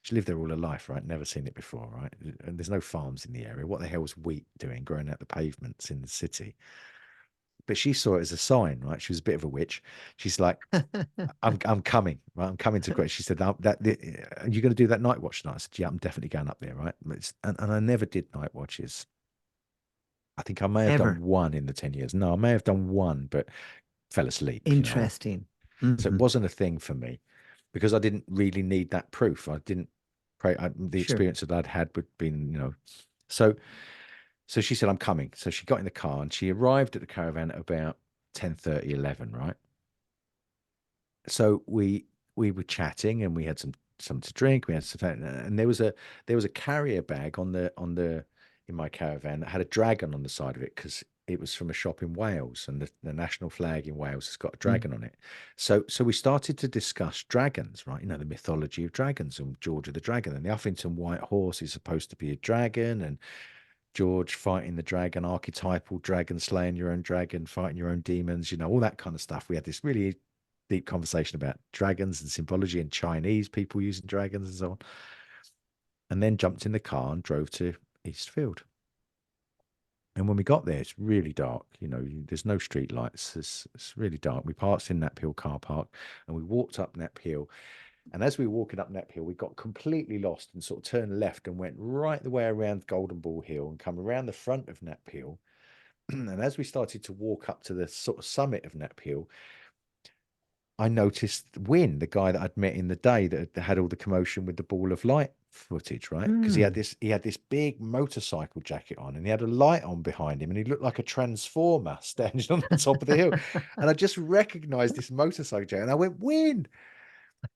she lived there all her life, right? Never seen it before, right? And there's no farms in the area. What the hell was wheat doing growing out the pavements in the city? But she saw it as a sign, right? She was a bit of a witch. She's like, I'm coming, right? I'm coming to Great. She said, are you going to do that night watch tonight? I said, yeah, I'm definitely going up there, right? And I never did night watches. I think I may have done ever. one in the 10 years. No, I may have done one, but fell asleep, you know. Interesting. So it Mhm. wasn't a thing for me because I didn't really need that proof. I didn't pray. The Sure. experience that I'd had would been, you know. So, so she said, I'm coming. So she got in the car and she arrived at the caravan at about 10:30, 11, right? So we were chatting and we had some to drink. We had some, and there was a carrier bag on the in my caravan that had a dragon on the side of it because it was from a shop in Wales, and the national flag in Wales has got a Mm. dragon on it. So we started to discuss dragons, right? You know, the mythology of dragons and George of the Dragon, and the Uffington White Horse is supposed to be a dragon, and George fighting the dragon, archetypal dragon, slaying your own dragon, fighting your own demons, you know, all that kind of stuff. We had this really deep conversation about dragons and symbology and Chinese people using dragons and so on. And then jumped in the car and drove to Eastfield. And when we got there, it's really dark. You know, there's no street lights. It's really dark. We parked in Knapp Hill car park and we walked up Knapp Hill. And as we were walking up Knapp Hill, we got completely lost and sort of turned left and went right the way around Golden Ball Hill and come around the front of Knapp Hill. And as we started to walk up to the sort of summit of Knapp Hill, I noticed Wynne, the guy that I'd met in the day that had all the commotion with the ball of light footage, right? Because Mm. he had this big motorcycle jacket on and he had a light on behind him and he looked like a transformer standing on the top of the hill. And I just recognized this motorcycle jacket and I went, Wynne.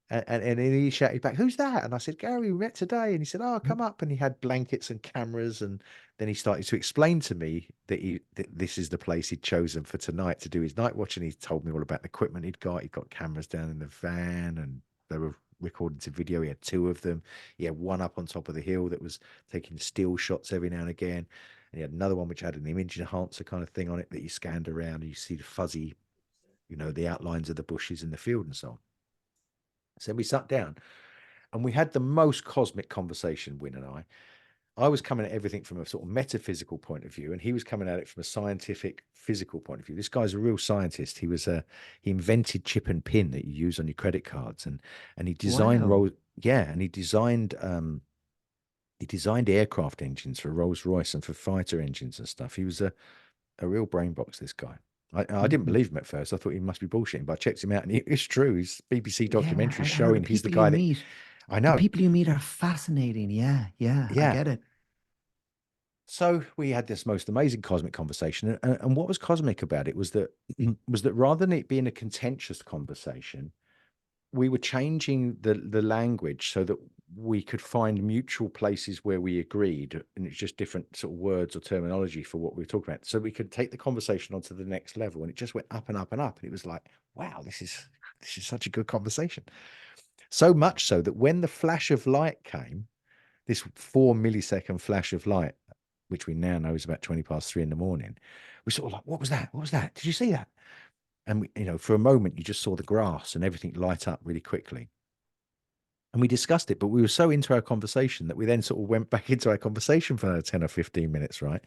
And then he shouted back, "Who's that?" And I said, "Gary, we met today." And he said, "Oh, come up." And he had blankets and cameras. And then he started to explain to me that this is the place he'd chosen for tonight to do his night watch. And he told me all about the equipment he'd got. He'd got cameras down in the van and they were recording to video. He had two of them. He had one up on top of the hill that was taking still shots every now and again. And he had another one which had an image enhancer kind of thing on it that you scanned around and you see the fuzzy, you know, the outlines of the bushes in the field and so on. So we sat down and we had the most cosmic conversation, Win and I. I was coming at everything from a sort of metaphysical point of view, and he was coming at it from a scientific, physical point of view. This guy's a real scientist. He invented chip and pin that you use on your credit cards, and he designed Wow. and he designed aircraft engines for Rolls Royce and for fighter engines and stuff. He was a real brain box, this guy. I didn't Mhm. believe him at first. I thought he must be bullshitting, but I checked him out, and it's true. His BBC Yeah. documentary And showing he's the guy that I the know. people you meet are fascinating. Yeah. Yeah. I Yeah. get it. So we had this most amazing cosmic conversation, and what was cosmic about it was that rather than it being a contentious conversation, we were changing the language so that we could find mutual places where we agreed, and it's just different sort of words or terminology for what we were talking about. So we could take the conversation onto the next level, and it just went up and up and up, and it was like, wow, this is such a good conversation. So much so that when the flash of light came, this 4 millisecond flash of light, which we now know is about 20 past 3 in the morning, we sort of like, what was that? What was that? Did you see that? And we, you know, for a moment, you just saw the grass and everything light up really quickly. And we discussed it, but we were so into our conversation that we then sort of went back into our conversation for another 10 or 15 minutes, right?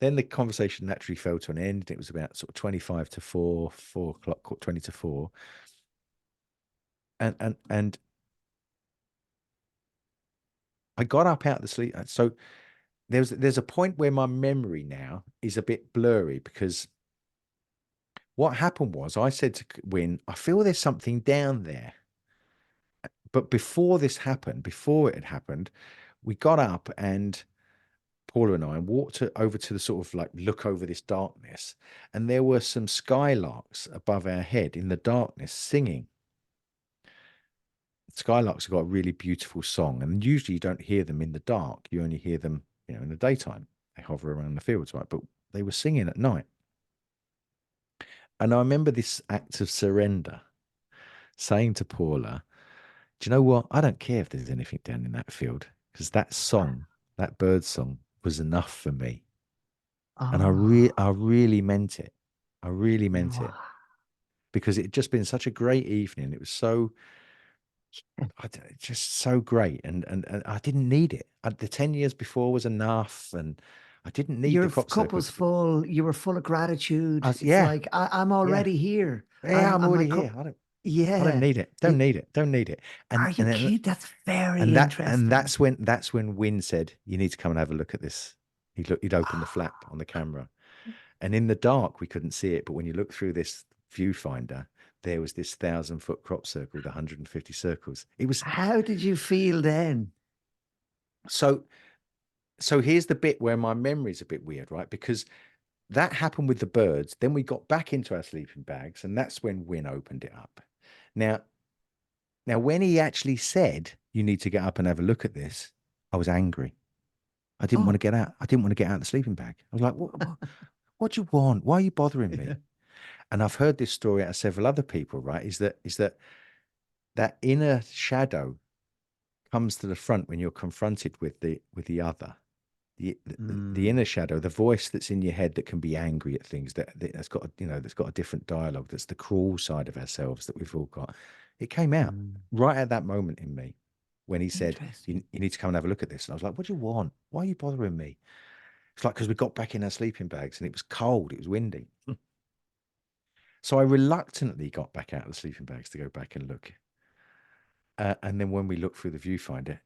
Then the conversation naturally fell to an end. It was about sort of 25 to 4, 4 o'clock, 20 to 4. And I got up out of the sleep. So there's a point where my memory now is a bit blurry because what happened was I said to Win, I feel there's something down there. But before it had happened, we got up and Paula and I walked over to the sort of like look over this darkness, and there were some skylarks above our head in the darkness singing. Skylarks have got a really beautiful song, and usually you don't hear them in the dark. You only hear them, you know, in the daytime. They hover around the fields, right? But they were singing at night. And I remember this act of surrender, saying to Paula, do you know what? I don't care if there's anything down in that field because that song, that bird song, was enough for me. And Oh, I really meant it. I really meant it wow. because it had just been such a great evening. It was so, just so great. And I didn't need it. The 10 years before was enough. And I didn't need the Your crop cup circle. was full. You were full of gratitude. It's Yeah, like I'm yeah, already here. yeah, I'm My already cup. here. I don't Yeah. need it. Don't It, need it. Don't need it. are And, you and, kidding? That's very and interesting. that's when Win said, you need to come and have a look at this. He'd open the flap on the camera, and in the dark we couldn't see it. But when you look through this viewfinder, there was this 1,000-foot crop circle with 150 circles. It was How did you feel then? so. So here's the bit where my memory's a bit weird, right? Because that happened with the birds. Then we got back into our sleeping bags, and that's when Wynne opened it up. Now, when he actually said, "You need to get up and have a look at this," I was angry. I didn't want to get out. I didn't want to get out of the sleeping bag. I was like, what do you want? Why are you bothering me? And I've heard this story out of several other people, right? Is that inner shadow comes to the front when you're confronted with the other. The inner shadow, the voice that's in your head that can be angry at things, that's got that's got a different dialogue. That's the cruel side of ourselves that we've all got. It came out right at that moment in me when he said, you need to come and have a look at this. And I was like, what do you want? Why are you bothering me? It's like, because we got back in our sleeping bags and it was cold, it was windy. So I reluctantly got back out of the sleeping bags to go back and look. And then when we looked through the viewfinder,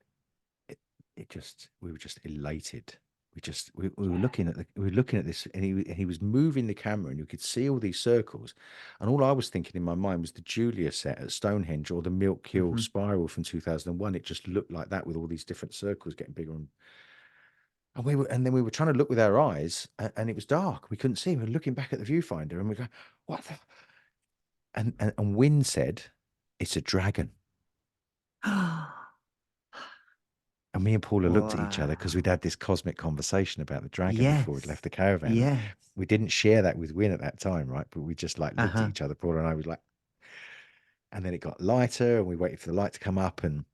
we were just elated. We were looking at this, and he was moving the camera, and you could see all these circles. And all I was thinking in my mind was the Julia set at Stonehenge or the Milk Hill spiral from 2001. It just looked like that with all these different circles getting bigger. And then we were trying to look with our eyes, and it was dark. We couldn't see. We were looking back at the viewfinder, and we go, "What the?" And Wynne said, "It's a dragon." And me and Paula looked at each other because we'd had this cosmic conversation about the dragon before we'd left the caravan. Yeah. We didn't share that with Wynne at that time, right? But we just like looked at each other. Paula and I was like, and then it got lighter, and we waited for the light to come up, and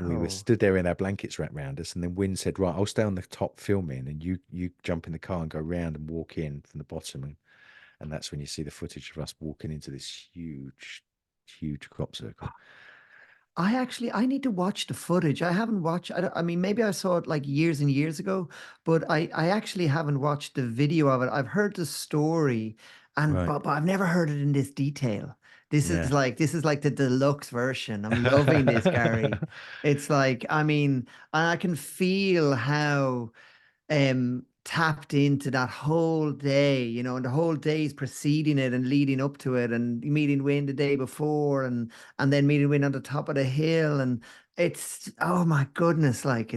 we were stood there in our blankets wrapped around us. And then Wynne said, "Right, I'll stay on the top filming, and you jump in the car and go round and walk in from the bottom." And that's when you see the footage of us walking into this huge crop circle. I need to watch the footage. I haven't watched, I mean, maybe I saw it like years and years ago, but I actually haven't watched the video of it. I've heard the story, and but I've never heard it in this detail. This is like the deluxe version. I'm loving this, Gary. It's like, I mean, I can feel how tapped into that whole day, and the whole days preceding it and leading up to it, and meeting Wynne the day before, and then meeting Wynne on the top of the hill. And it's, oh my goodness, like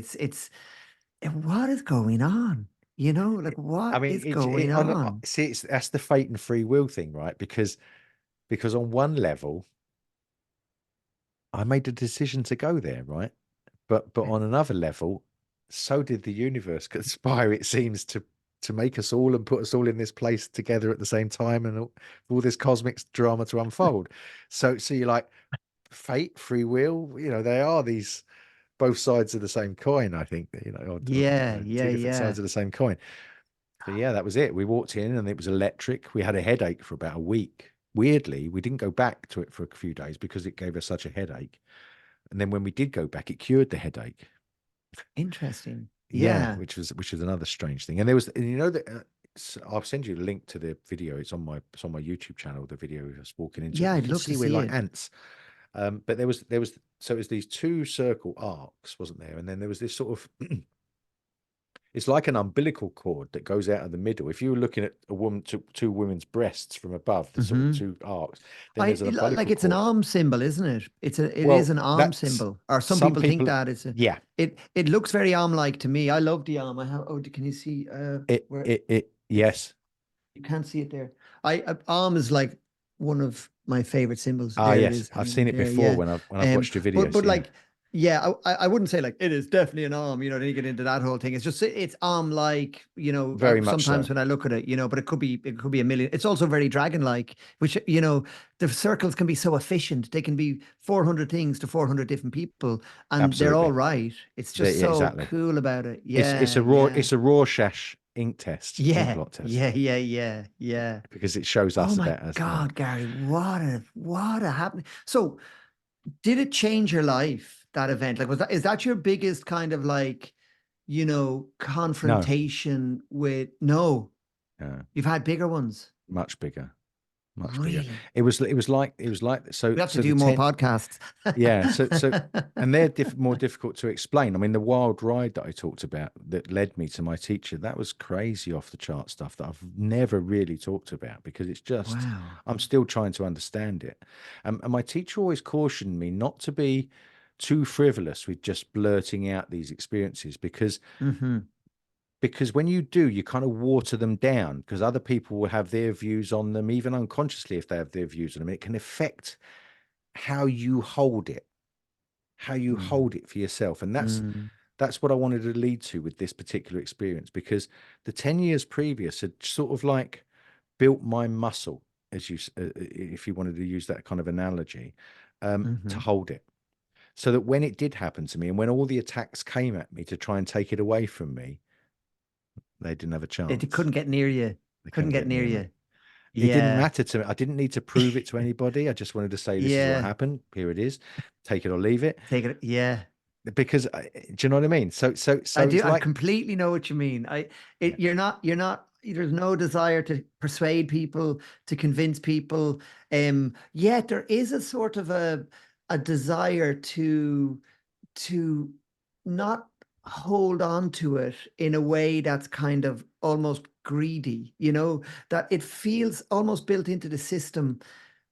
what is going on? Like what is going on? See, that's the fate and free will thing, right? Because on one level, I made the decision to go there, right? But on another level, so did the universe conspire, it seems, to make us all and put us all in this place together at the same time, and all this cosmic drama to unfold. So you're like, fate, free will, they are these both sides of the same coin, I think, two different sides of the same coin. So yeah, that was it. We walked in and it was electric. We had a headache for about a week. Weirdly, we didn't go back to it for a few days because it gave us such a headache. And then when we did go back, it cured the headache. Interesting. Yeah, which was another strange thing. And there was, that I'll send you a link to the video. It's on my YouTube channel. The video of us walking into. Yeah, it. I'd love to see we're like it. ants. But there was so it was these two circle arcs, wasn't there? And then there was this sort of it's like an umbilical cord that goes out of the middle. If you were looking at a woman, two women's breasts from above, the sort of two arcs, then there's an umbilical like it's cord. an arm symbol, isn't it? It is an arm symbol, or some people think that it's a. Yeah. It looks very arm-like to me. I love the arm. Can you see? Yes. You can't see it there. Arm is like one of my favorite symbols. Ah, there yes, it is. I've seen it before when I've watched your videos. But like, I wouldn't say like it is definitely an arm. Then you get into that whole thing. It's just it's arm-like. Very much sometimes so. when I look at it, but it could be a million. It's also very dragon-like, which the circles can be so efficient. They can be 400 things to 400 different people, and they're all right. It's just so cool about it. Yeah, it's a Rorschach ink test. Ink blot test. Yeah. Because it shows us about us. Oh my God, Gary, what a happening. So, did it change your life, that event? Like, is that your biggest kind of like, confrontation with? No, you've had bigger ones. Much bigger. much bigger. Really? It was like We have to the do more 10. podcasts. Yeah, and they're more difficult to explain. I mean, the wild ride that I talked about that led me to my teacher, that was crazy off the chart stuff that I've never really talked about, because it's just, Wow. I'm still trying to understand it. And my teacher always cautioned me not to be too frivolous with just blurting out these experiences, because Mm-hmm. when you do, you kind of water them down, because other people will have their views on them, even unconsciously, if they have their views on them. It can affect how you hold it, for yourself. And Mm-hmm. that's what I wanted to lead to with this particular experience, because the 10 years previous had sort of like built my muscle, as if you wanted to use that kind of analogy, to hold it, so that when it did happen to me, and when all the attacks came at me to try and take it away from me, they didn't have a They chance. couldn't get near you. They Couldn't couldn't get get near near me. you. It didn't Yeah. matter to me. I didn't need to prove it to anybody. I just wanted to say, this is what Yeah. happened. Here it is. Take it or leave it. Take it. Yeah. Because do you know what I mean? So I do. it's I like, completely know what you mean. yeah, You're not, there's no desire to persuade people, to convince people. Yet there is a sort of a desire to not hold on to it in a way that's kind of almost greedy, that it feels almost built into the system,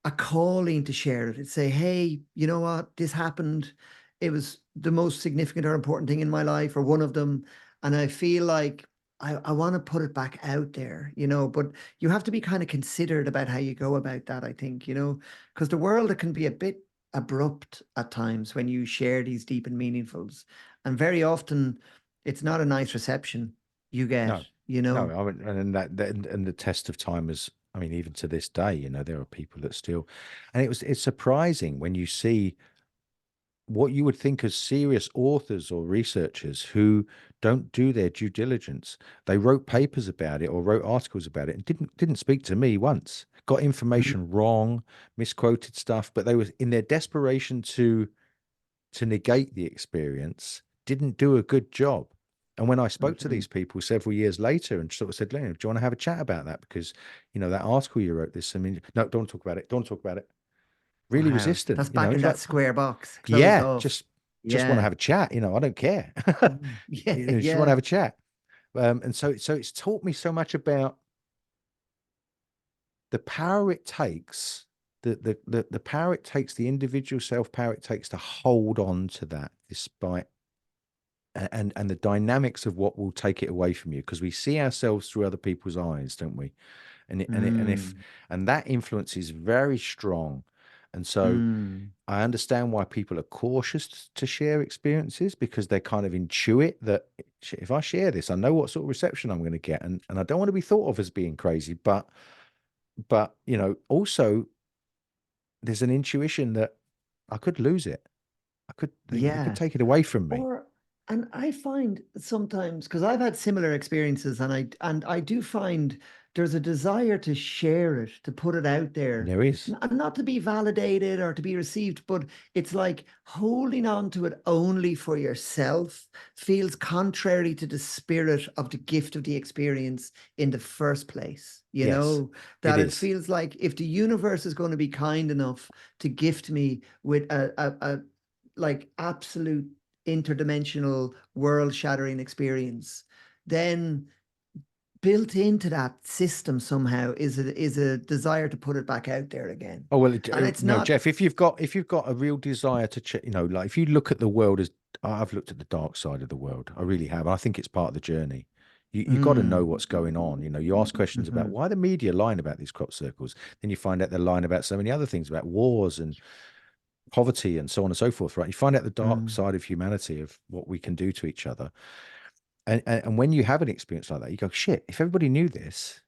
a calling to share it. It's say, hey, you know what, this happened. It was the most significant or important thing in my life, or one of them. And I feel like I want to put it back out there, but you have to be kind of considerate about how you go about that, I think, because the world, it can be a bit abrupt at times when you share these deep and meaningfuls. And very often it's not a nice reception you get, no, no. I mean, and the test of time is, I mean, even to this day, there are people that still, and it's surprising when you see what you would think as serious authors or researchers who don't do their due diligence. They wrote papers about it or wrote articles about it and didn't speak to me once. Got Mm, information wrong, misquoted stuff, but they were in their desperation to negate the experience, didn't do a good job. And when I spoke to mhm. these people several years later and sort of said, "Leonard, do you want to have a chat about that? Because, that article you wrote this, I mean, no, don't talk about it. Don't talk about it." Really Wow. resistant, That's back in he's that like, square box, closed yeah, off. just want to Yeah. have a chat. I don't care. Yeah. Just want to Yeah. have a chat. And so it's taught me so much about the power it takes, the power it takes, the individual self power it takes to hold on to that, despite and the dynamics of what will take it away from you, because we see ourselves through other people's eyes, don't we? Mm, And that influence is very strong. And so mm. I understand why people are cautious to share experiences, because they kind of intuit that, "Shit, if I share this, I know what sort of reception I'm going to get, and I don't want to be thought of as being crazy." But also there's an intuition that I could lose it. They could Yeah. take it away from me. Or, and I find sometimes, because I've had similar experiences, and I do find there's a desire to share it, to put it out there, There is. and not to be validated or to be received, but it's like holding on to it only for yourself feels contrary to the spirit of the gift of the experience in the first place. Yes, it That it is. feels like if the universe is going to be kind enough to gift me with a like absolute interdimensional world shattering experience, then built into that system somehow is a desire to put it back out there again. Oh well, And it's no, not. Jeff. If you've got a real desire to, like if you look at the world as, I've looked at the dark side of the world. I really have. I think it's part of the journey. You got to know Mm, what's going on. You ask questions about mhm, why the media lying about these crop circles. Then you find out they're lying about so many other things, about wars and poverty and so on and so forth. Right? You find out the dark mm. side of humanity, of what we can do to each other. And when you have an experience like that, you go, shit. If everybody knew this,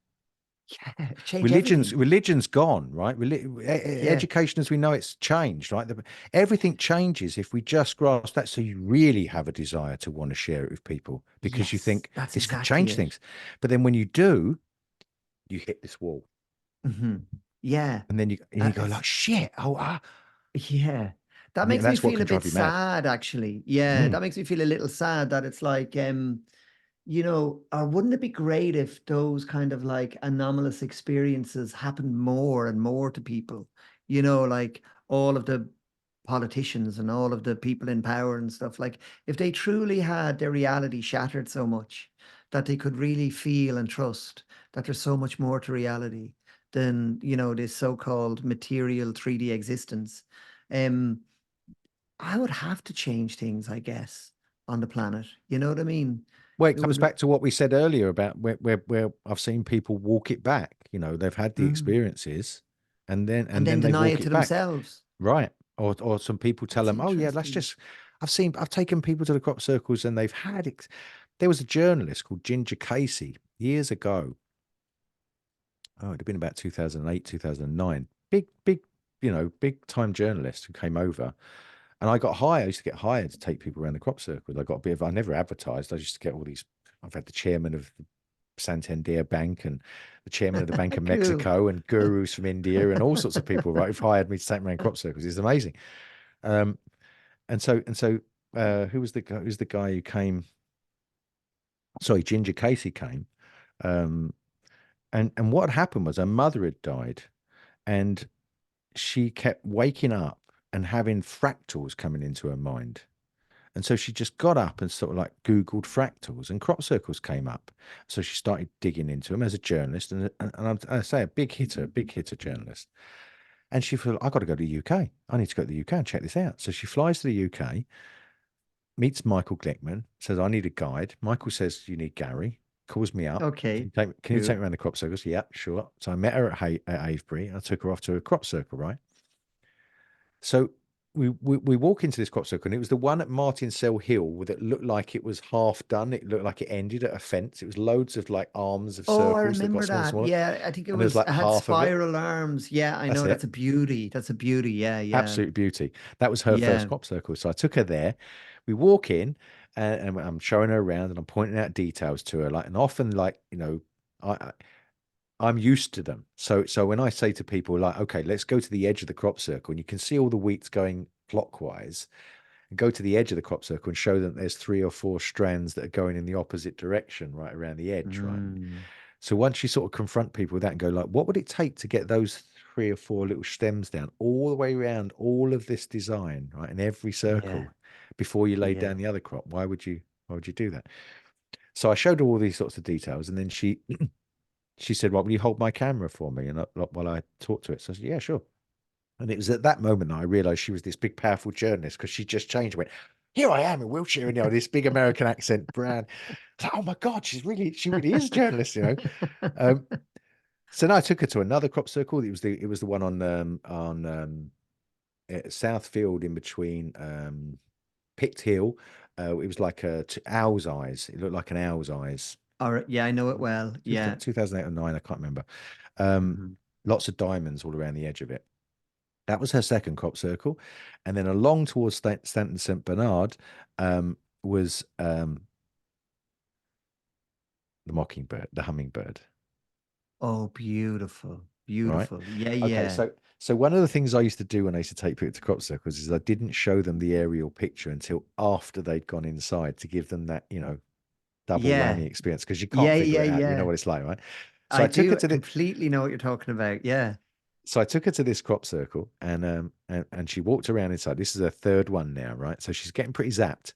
Yeah, change religion's everything. religion's gone, right? Yeah. Education as we know it's changed, right? Everything changes if we just grasp that. So you really have a desire to want to share it with people, because you Yes, think that's this could exactly change it. things. But then when you do, you hit this wall, Mhm. Yeah. and then you go like, It's shit. Oh, Yeah. That and makes me that's what feel can a bit drive you mad. sad, actually. Yeah, Mm, that makes me feel a little sad that it's like, or wouldn't it be great if those kind of like anomalous experiences happened more and more to people? Like all of the politicians and all of the people in power and stuff, like if they truly had their reality shattered so much that they could really feel and trust that there's so much more to reality than, this so-called material 3D existence. Um, I would have to change things, I guess, on the planet. You know what I mean? Well, it It comes would, back to what we said earlier about where I've seen people walk it back. They've had the mm, experiences, and then and then they deny walk it to it back, themselves. right? Or some people tell That's them, "Oh yeah, let's interesting. just." I've taken people to the crop circles, and they've had. There was a journalist called Ginger Casey years ago. Oh, it'd have been about 2008, 2009. Big, big time journalist who came over. And I got hired. I used to get hired to take people around the crop circles. I never advertised. I used to get all these. I've had the chairman of the Santander Bank and the chairman of the Bank of Cool. Mexico and gurus from India and all sorts of people, right, who've hired me to take them around crop circles. It's amazing. Um, who's the guy who came? Sorry, Ginger Casey came. Um, and what had happened was her mother had died, and she kept waking up and having fractals coming into her mind. And so she just got up and sort of like Googled fractals, and crop circles came up. So she started digging into them as a journalist, I say a big hitter journalist. And she thought, I got to go to the UK. I need to go to the UK and check this out. So she flies to the UK, meets Michael Glickman, says, I need a guide. Michael says, you need Gary, calls me up. Okay. Can you take Cool. me around the crop circles? Yeah, sure. So I met her at Avebury. I took her off to a crop circle, right? So we walk into this crop circle, and it was the one at Martinsell Hill that looked like it was half done. It looked like it ended at a fence. It was loads of like arms of Oh, I circles that got remember smaller and that. smaller, Yeah, I think and there was it like had half of it. spiral arms. Yeah, I That's know. That's it. a beauty. That's a beauty. Yeah, yeah. Absolute beauty. That was her first Yeah. crop circle. So I took her there. We walk in, and I'm showing her around, and I'm pointing out details to her. Like, and often, like, I'm used to them. So when I say to people, like, okay, let's go to the edge of the crop circle, and you can see all the wheats going clockwise, and go to the edge of the crop circle and show them there's 3 or 4 strands that are going in the opposite direction right around the edge, right? Mm, So once you sort of confront people with that and go like, what would it take to get those 3 or 4 little stems down all the way around all of this design, right, in every yeah. circle before you laid Yeah. down the other crop? Why would you do that? So I showed her all these sorts of details, and then she said, well, will you hold my camera for me and while I talk to it? So I said, yeah, sure. And it was at that moment that I realized she was this big, powerful journalist, because she just changed and went, here I am in Wiltshire, and this big American accent brand. I was like, oh my God, she really is a journalist. Um, so now I took her to another crop circle. It was the one on Southfield, in between Pict Hill. It was like a owl's eyes. It looked like an owl's eyes. All right. Yeah, I know it well. Yeah. 2008 or 9, I can't remember. Um, Mhm. Lots of diamonds all around the edge of it. That was her second crop circle. And then along towards Stanton St. Bernard was the mockingbird, the hummingbird, Oh, beautiful. right? Beautiful. Yeah, Okay, yeah. so one of the things I used to do when I used to take people to crop circles is I didn't show them the aerial picture until after they'd gone inside, to give them that, double Yeah. whammy experience, because you can't Yeah, figure yeah, it out. You know yeah. what it's like, right? So I I took her do to the completely know what you're talking about. Yeah. so I took her to this crop circle, and she walked around inside. This is her third one now, right? So she's getting pretty zapped.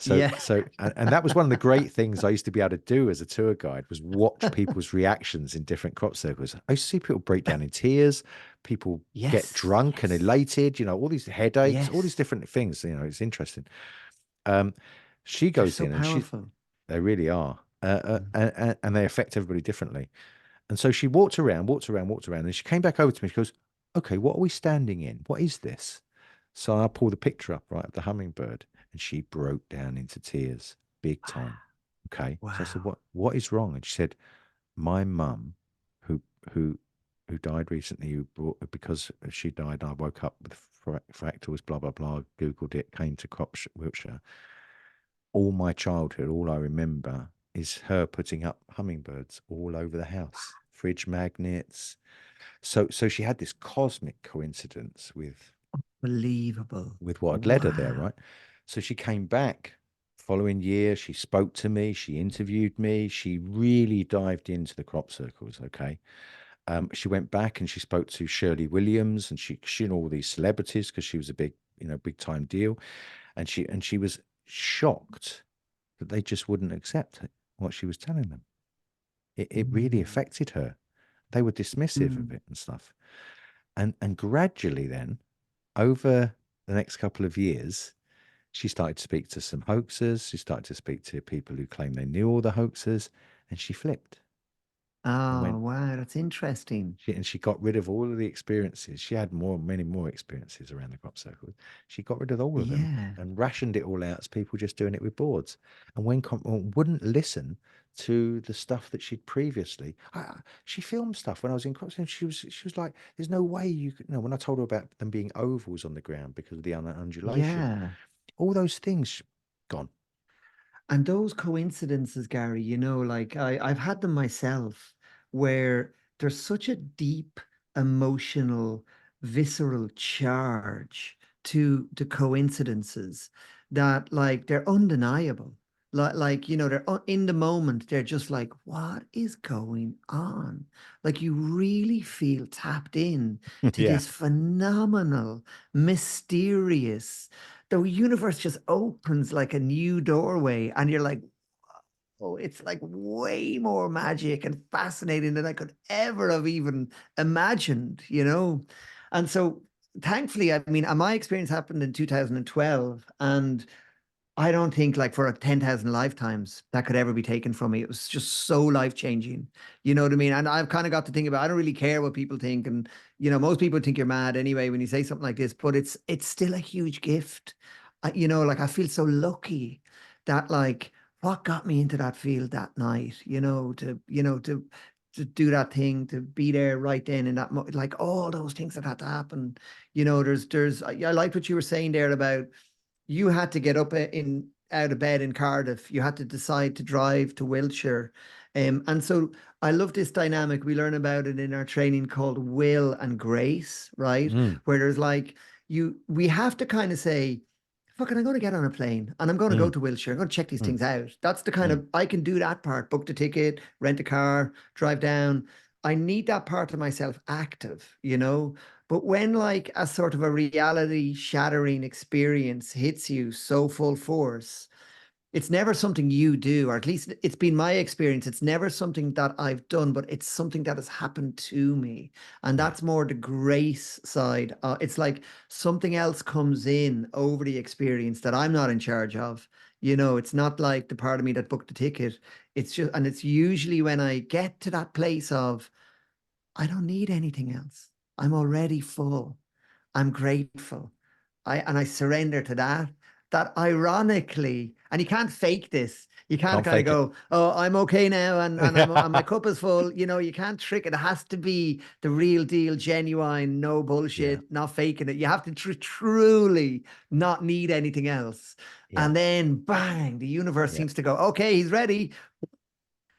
Yeah. And that was one of the great things I used to be able to do as a tour guide, was watch people's reactions in different crop circles. I used to see people break down in tears, people get Yes. drunk and Yes. elated, all these headaches, all these Yes. different things. It's interesting. Um, she They're goes so in, and powerful. they really are, Mm. and they affect everybody differently. And so she walked around, and she came back over to me. She goes, "Okay, what are we standing in? What is this?" So I pulled the picture up, right, of the hummingbird, and she broke down into tears, big time. Okay. So I said, Wow. what is wrong? And she said, my mum, who who who died recently, because she died, I woke up with fractals, blah blah blah, Googled it, came to Wiltshire. All my childhood, all I remember is her putting up hummingbirds all over the house, fridge magnets. So she had this cosmic coincidence Believable. with what had led her there, Wow. right? So she came back following year, she spoke to me, she interviewed me, she really dived into the crop circles. Okay. She went back and she spoke to Shirley Williams, and she knew all these celebrities because she was a big, big time deal. And she was shocked that they just wouldn't accept what she was telling them. It really Mm, affected her. They were dismissive of mm. it and stuff. And gradually then, over the next couple of years, she started to speak to some hoaxers. She started to speak to people who claimed they knew all the hoaxers, and she flipped and Oh, went, wow, that's interesting. she got rid of all of the experiences. She had many more experiences around the crop circle. She got rid of all of them Yeah, and rationed it all out as people just doing it with boards. And when wouldn't listen to the stuff that she'd previously, she filmed stuff when I was in crop circle. She was like, "There's no way you could." No, when I told her about them being ovals on the ground because of the undulation, yeah. all those things gone. And those coincidences, Gary, like I've had them myself, where there's such a deep emotional, visceral charge to the coincidences that like they're undeniable. In the moment, they're just like, what is going on? Like you really feel tapped in to Yeah, this phenomenal, mysterious, the universe just opens like a new doorway, and you're like, oh, it's like way more magic and fascinating than I could ever have even imagined. And so thankfully, I mean, my experience happened in 2012, and I don't think like for 10,000 lifetimes that could ever be taken from me. It was just so life changing. You know what I mean? And I've kind of got to think about, I don't really care what people think. And, most people think you're mad anyway when you say something like this, but it's still a huge gift. Like I feel so lucky that like what got me into that field that night, to do that thing, to be there right then in that, like all those things that had to happen. I liked what you were saying there about you had to get up in out of bed in Cardiff. You had to decide to drive to Wiltshire. And so I love this dynamic. We learn about it in our training called will and grace, right? mm, Where there's like we have to kind of say, fuck it, I'm going to get on a plane and I'm going to go mm, to Wiltshire. I'm going to check these mm, things out. That's the kind mm. of, I can do that part, book the ticket, rent a car, drive down. I need that part of myself active. But when like a sort of a reality shattering experience hits you so full force, it's never something you do, or at least it's been my experience. It's never something that I've done, but it's something that has happened to me. And Yeah, that's more the grace side. It's like something else comes in over the experience that I'm not in charge of. It's not like the part of me that booked the ticket. And it's usually when I get to that place of, I don't need anything else. I'm already full. I'm grateful. I surrender to that. That ironically, and you can't fake this. You can't can't kind of fake it. go, "Oh, I'm okay now, and my Yeah, cup is full." You can't trick it. It has to be the real deal, genuine, no yeah, bullshit, not faking it. You have to truly not need anything else. yeah, And then, bang, the universe yeah. seems to go, "Okay, he's ready."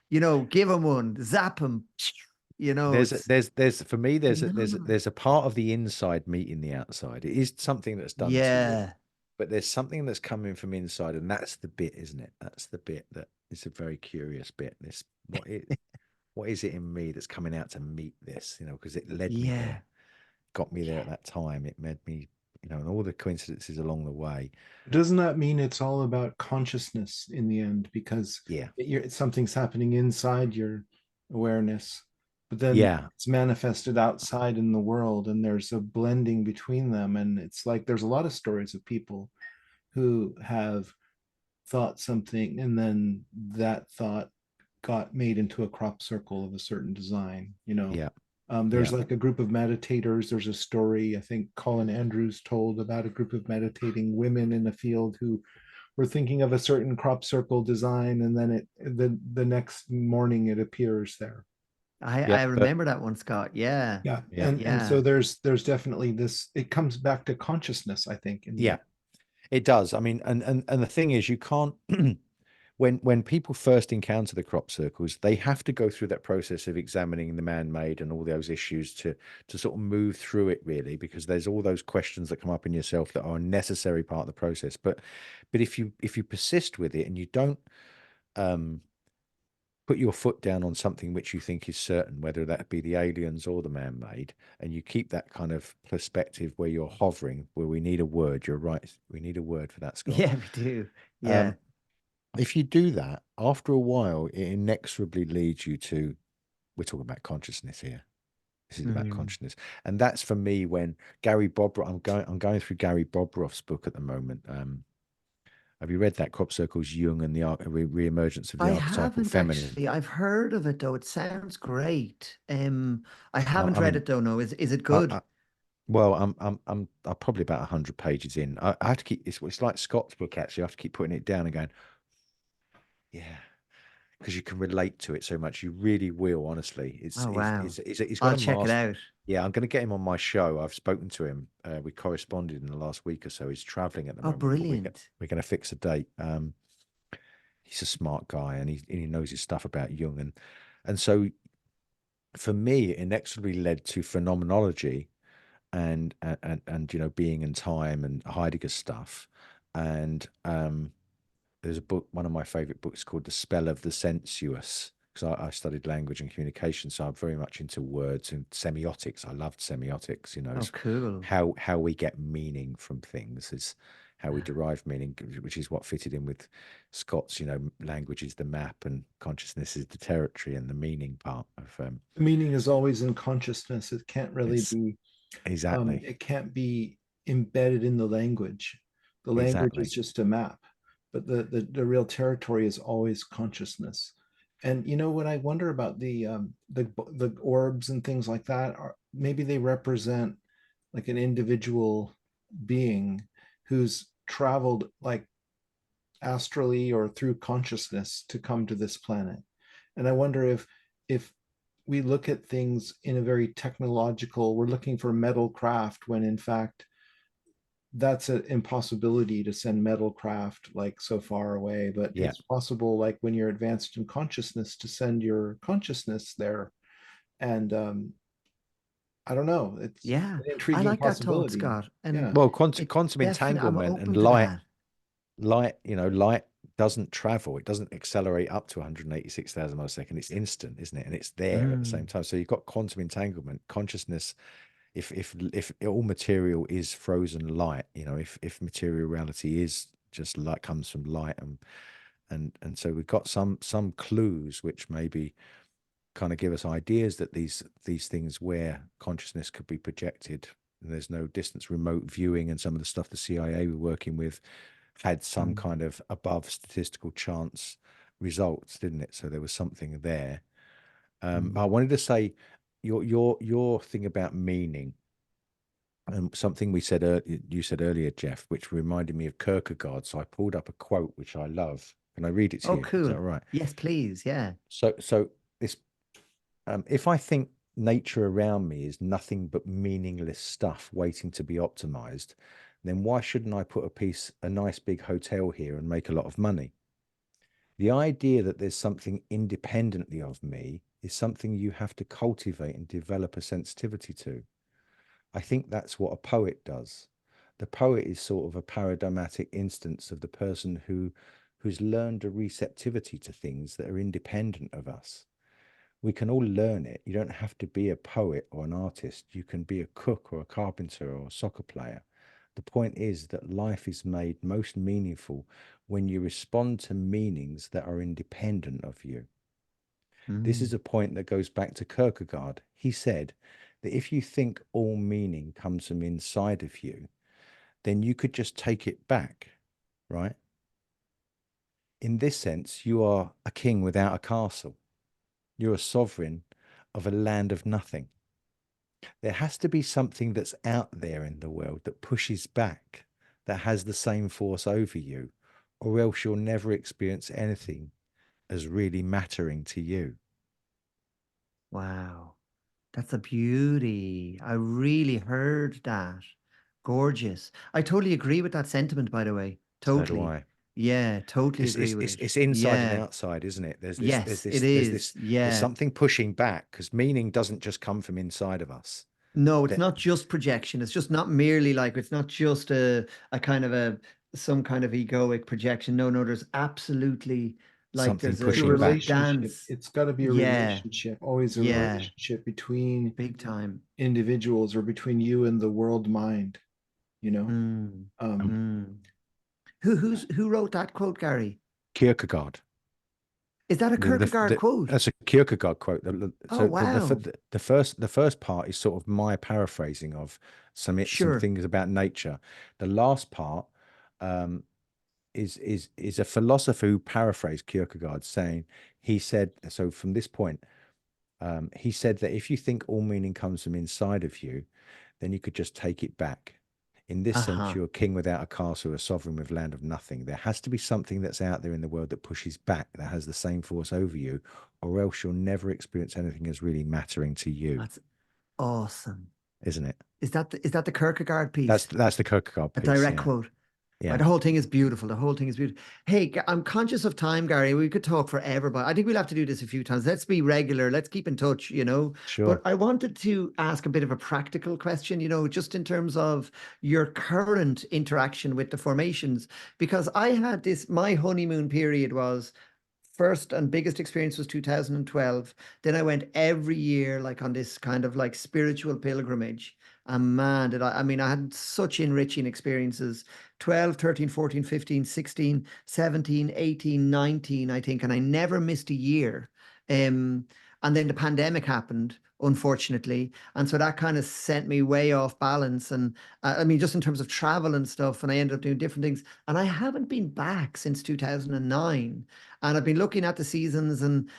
Give him one, zap him. It's There's for me phenomenal. there's a part of the inside meeting the outside. It is something that's done to you, Yeah. but there's something that's coming from inside, and that's the bit, isn't it? That's the bit that is a very curious bit. This what is it in me that's coming out to meet this? Because it led me Yeah. there, got me there at Yeah. that time. It made me, and all the coincidences along the way. Doesn't that mean it's all about consciousness in the end? Because Yeah, something's happening inside your awareness, but then yeah, it's manifested outside in the world, and there's a blending between them. And it's like there's a lot of stories of people who have thought something, and then that thought got made into a crop circle of a certain design. yeah, There's yeah, like a group of meditators. There's a story I think Colin Andrews told about a group of meditating women in a field who were thinking of a certain crop circle design, and then the next morning it appears there. yeah. I But remember that one, Scott. Yeah. Yeah, yeah, and so Yeah. there's definitely this. It comes back to consciousness, I think, in the yeah, end. it does. I mean, and the thing is, you can't. when people first encounter the crop circles, they have to go through that process of examining the man-made and all those issues to sort of move through it, really, because there's all those questions that come up in yourself that are a necessary part of the process. But if you persist with it and you don't put your foot down on something which you think is certain, whether that be the aliens or the man-made, and you keep that kind of perspective where you're hovering, where we need a word. You're right. We need a word for that, Scott. Yeah, we do. Yeah. If you do that, after a while, it inexorably leads you to, we're talking about consciousness here. This is about consciousness. And that's for me when Gary Bobroff, I'm going through Gary Bobroff's book at the moment. Have you read that, Crop Circles, Jung and the Re-emergence of the I Archetypal haven't Feminine? actually. I've heard of it though. It sounds great. I haven't I read mean, it though. No, is it I, good? I, well, I'm probably about 100 pages in. I have to keep, it's like Scott's book, actually. I have to keep putting it down and going, yeah, because you can relate to it so much. You really will, honestly. Oh wow. He's got I'll a check it master. out. Yeah, I'm going to get him on my show. I've spoken to him. We corresponded in the last week or so. He's traveling at the Oh, moment, but brilliant. we're going to fix a date. He's a smart guy, and he knows his stuff about Jung, and so for me, it inexorably led to phenomenology and being in time and Heidegger stuff, and there's a book, one of my favorite books, called The Spell of the Sensuous, because I studied language and communication, so I'm very much into words and semiotics. I loved semiotics. Oh, It's cool. how we get meaning from things, is how we derive meaning, which is what fitted in with Scott's. Language is the map and consciousness is the territory, and the meaning part of The meaning is always in consciousness. It can't really it's be, exactly, it can't be embedded in the language. The language is exactly, just a map, but the real territory is always consciousness. And what I wonder about the orbs and things like that are maybe they represent like an individual being who's traveled like astrally or through consciousness to come to this planet. And I wonder if we look at things in a very technological, we're looking for metal craft when in fact that's an impossibility to send metal craft like so far away, but yeah. it's possible like when you're advanced in consciousness to send your consciousness there. And I don't know, it's Yeah. an I intriguing like that thought, possibility. Scott. Yeah. And Well, it quantum definitely, I'm entanglement and open to that. light doesn't travel. It doesn't accelerate up to 186,000 miles a second. It's instant, isn't it? And it's there at the same Mm, time. So you've got quantum entanglement, consciousness. If all material is frozen light, if material reality is just light, comes from light, and so we've got some clues which maybe kind of give us ideas that these things where consciousness could be projected, and there's no distance remote viewing, and some of the stuff the CIA were working with had some mm, kind of above statistical chance results, didn't it? So there was something there. I mm. wanted to say your thing about meaning, and something you said earlier, Geoff, which reminded me of Kierkegaard. So I pulled up a quote which I love. Can I read it to Oh, you? Is that cool. all right? Yes, please. Yeah. So this, if I think nature around me is nothing but meaningless stuff waiting to be optimized, then why shouldn't I put a nice big hotel here and make a lot of money? The idea that there's something independently of me is something you have to cultivate and develop a sensitivity to. I think that's what a poet does. The poet is sort of a paradigmatic instance of the person who's learned a receptivity to things that are independent of us. We can all learn it. You don't have to be a poet or an artist. You can be a cook or a carpenter or a soccer player. The point is that life is made most meaningful when you respond to meanings that are independent of you. This is Mm. a point that goes back to Kierkegaard. He said that if you think all meaning comes from inside of you, then you could just take it back, right? In this sense, you are a king without a castle. You're a sovereign of a land of nothing. There has to be something that's out there in the world that pushes back, that has the same force over you, or else you'll never experience anything as really mattering to you. Wow. That's a beauty. I really heard that. Gorgeous. I totally agree with that sentiment, by the way. So do Totally. I. Yeah, totally agree with it. It's inside and Yeah. outside, isn't it? Yes, it is. There's Yeah. something pushing back, because meaning doesn't just come from inside of us. No, it's That not just projection. It's just not merely like it's not just a kind of a some kind of egoic projection. No, no, there's absolutely like something It's a pushing there's a back. relationship. dance. It's got to be a Yeah, relationship, always a yeah, relationship between big time. individuals or between you and the world mind, you know. Mm, Um, mm. Who wrote that quote, Gary? Kierkegaard. Is that a Kierkegaard quote? That's a Kierkegaard quote. Oh, So wow. the first part is sort of my paraphrasing of some Sure. things about nature. The last part is a philosopher who paraphrased Kierkegaard, saying, he said, so from this point, he said that if you think all meaning comes from inside of you, then you could just take it back. In this sense, Uh-huh. you're a king without a castle, a sovereign with land of nothing. There has to be something that's out there in the world that pushes back, that has the same force over you, or else you'll never experience anything as really mattering to you, That's awesome. isn't it? Is that the Kierkegaard piece? That's the Kierkegaard A piece. direct Yeah, quote. Right, yeah, the whole thing is beautiful. The whole thing is beautiful. Hey, I'm conscious of time, Gary. We could talk forever, but I think we'll have to do this a few times. Let's be regular. Let's keep in touch, you know. But sure. I wanted to ask a bit of a practical question, you know, just in terms of your current interaction with the formations, because I had this, my honeymoon period was first and biggest experience was 2012. Then I went every year, like on this kind of like spiritual pilgrimage. And man, I mean, I had such enriching experiences 12, 13, 14, 15, 16, 17, 18, 19, I think. And I never missed a year. And then the pandemic happened, unfortunately. And so that kind of sent me way off balance. And I mean, just in terms of travel and stuff, and I ended up doing different things. And I haven't been back since 2009. And I've been looking at the seasons and